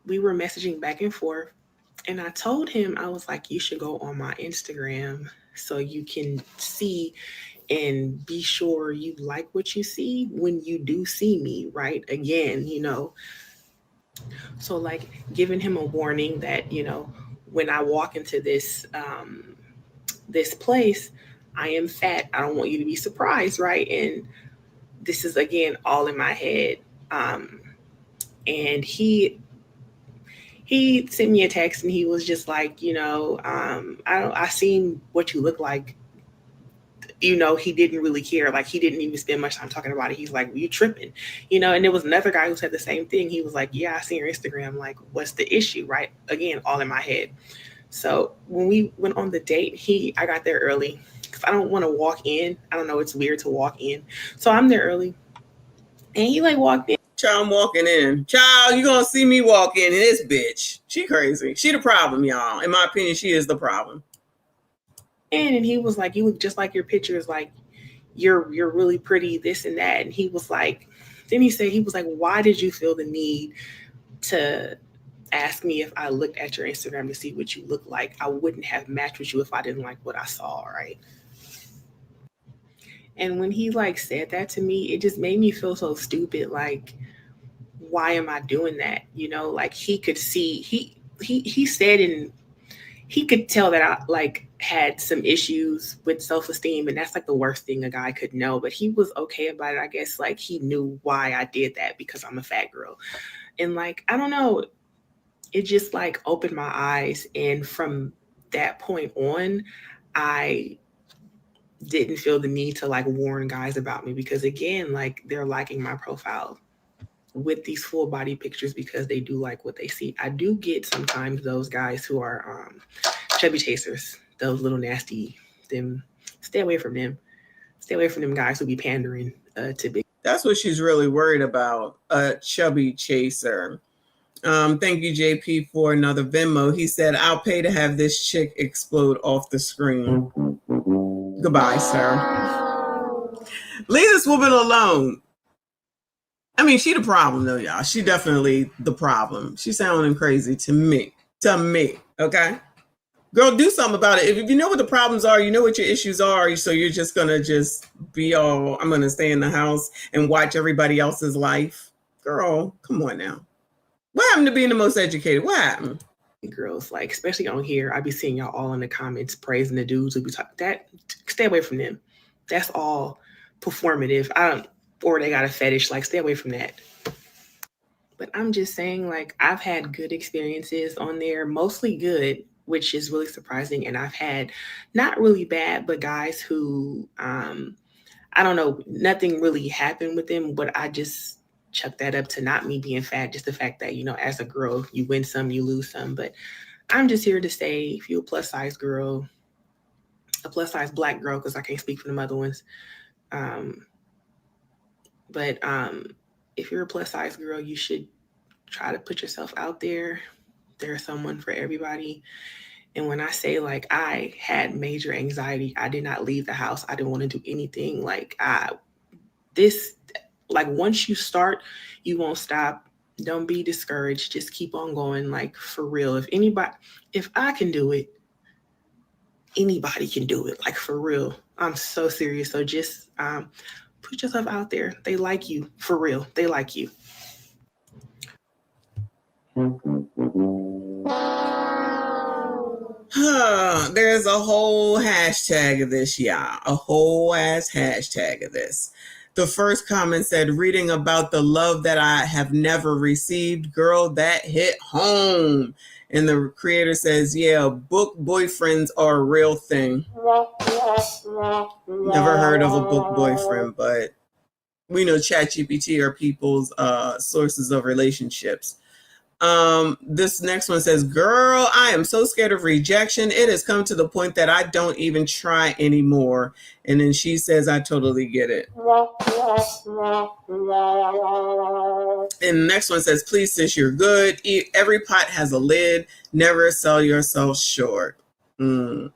[SPEAKER 20] we were messaging back and forth, and I told him, I was like, you should go on my Instagram so you can see and be sure you like what you see when you do see me, right? Again, you know. So like giving him a warning that, you know, when I walk into this this place, I am fat. I don't want you to be surprised, right? And this is again all in my head. And he sent me a text and he was just like, you know, I seen what you look like. You know, he didn't really care. Like, he didn't even spend much time talking about it. He's like, well, you tripping, you know? And there was another guy who said the same thing. He was like, yeah, I seen your Instagram. Like, what's the issue, right? Again, all in my head. So when we went on the date, I got there early because I don't want to walk in. I don't know. It's weird to walk in. So I'm there early. And he like walked in.
[SPEAKER 1] Child, I'm walking in. Child, you gonna see me walk in, and this bitch, she crazy. She the problem, y'all. In my opinion, she is the problem.
[SPEAKER 20] And he was like, you look just like your pictures, like you're really pretty, this and that. And he was like, then he said, he was like, why did you feel the need to ask me if I looked at your Instagram to see what you look like? I wouldn't have matched with you if I didn't like what I saw, right? And when he like said that to me, it just made me feel so stupid. Like, why am I doing that? You know, like he could see, he said, and he could tell that I like had some issues with self-esteem, and that's like the worst thing a guy could know, but he was okay about it. I guess like he knew why I did that, because I'm a fat girl. And like, I don't know, it just like opened my eyes. And from that point on, I didn't feel the need to like warn guys about me, because again, like they're liking my profile with these full body pictures because they do like what they see. I do get sometimes those guys who are chubby chasers, those little nasty, them. Stay away from them. Stay away from them guys who be pandering to big.
[SPEAKER 1] That's what she's really worried about, a chubby chaser. Thank you, JP, for another Venmo. He said, I'll pay to have this chick explode off the screen. Goodbye, sir. Leave this woman alone. I mean, she the problem, though, y'all. She definitely the problem. She's sounding crazy to me. Okay? Girl, do something about it. If you know what the problems are, you know what your issues are, so you're just going to just be all, I'm going to stay in the house and watch everybody else's life. Girl, come on now. What happened to being the most educated? What happened?
[SPEAKER 20] Girls, like, especially on here, I be seeing y'all all in the comments praising the dudes who be talking that. Stay away from them. That's all performative. Or they got a fetish, like, stay away from that. But I'm just saying, like, I've had good experiences on there, mostly good, which is really surprising. And I've had not really bad, but guys who, I don't know, nothing really happened with them, but I just chuck that up to not me being fat, just the fact that, you know, as a girl, you win some, you lose some. But I'm just here to say, if you're a plus size girl, a plus size Black girl, because I can't speak for them other ones. But if you're a plus size girl, you should try to put yourself out there. There's someone for everybody. And when I say, like, I had major anxiety, I did not leave the house. I didn't want to do anything. Like, once you start, you won't stop. Don't be discouraged. Just keep on going. Like, for real. If I can do it, anybody can do it. Like, for real. I'm so serious. So just put yourself out there. They like you. For real. They like you.
[SPEAKER 1] There's a whole hashtag of this, y'all. A whole ass hashtag of this. The first comment said, reading about the love that I have never received. Girl, that hit home. And the creator says, yeah, book boyfriends are a real thing. Never heard of a book boyfriend, but we know ChatGPT are people's sources of relationships. This next one says, girl, I am so scared of rejection. It has come to the point that I don't even try anymore. And then she says, I totally get it. And the next one says, please, sis, you're good. Every pot has a lid. Never sell yourself short. One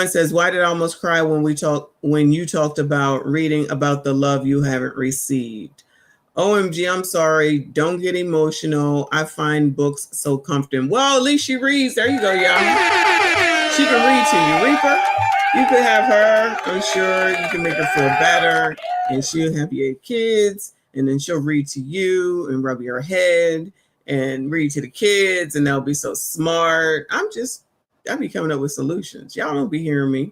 [SPEAKER 1] says, why did I almost cry when you talked about reading about the love you haven't received? OMG, I'm sorry. Don't get emotional. I find books so comforting. Well, at least she reads. There you go, y'all. She can read to you. Reaper, you could have her. I'm sure you can make her feel better. And she'll have your kids. And then she'll read to you and rub your head and read to the kids. And they'll be so smart. I'll be coming up with solutions. Y'all don't be hearing me.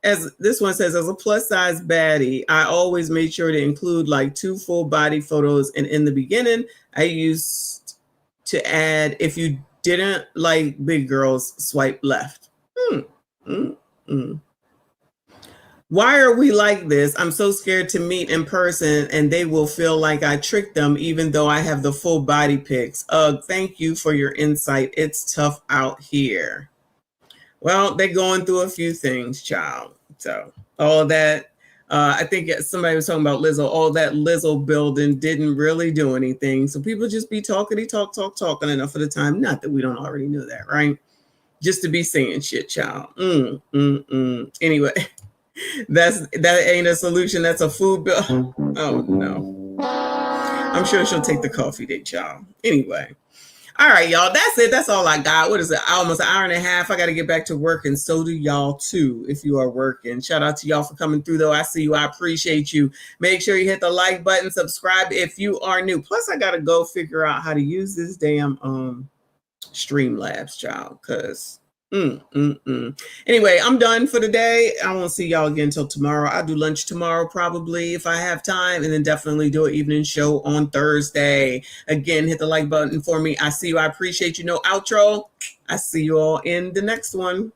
[SPEAKER 1] As this one says, as a plus size baddie, I always made sure to include like 2 full body photos. And in the beginning, I used to add, if you didn't like big girls, swipe left. Why are we like this? I'm so scared to meet in person and they will feel like I tricked them, even though I have the full body pics. Thank you for your insight. It's tough out here. Well, they're going through a few things, child. So all of that I think somebody was talking about Lizzo. All that Lizzo building didn't really do anything. So people just be talking enough of the time. Not that we don't already know that, right? Just to be saying shit, child. Anyway, that ain't a solution. That's a food bill. Oh no. I'm sure she'll take the coffee date, y'all. Anyway. All right, y'all. That's it. That's all I got. What is it? Almost an hour and a half. I got to get back to work, and so do y'all too if you are working. Shout out to y'all for coming through, though. I see you. I appreciate you. Make sure you hit the like button, subscribe if you are new. Plus, I got to go figure out how to use this damn Streamlabs, child, because Anyway, I'm done for the day. I won't see y'all again until tomorrow. I'll do lunch tomorrow probably if I have time, and then definitely do an evening show on Thursday. Again, hit the like button for me. I see you. I appreciate you. No outro. I see you all in the next one.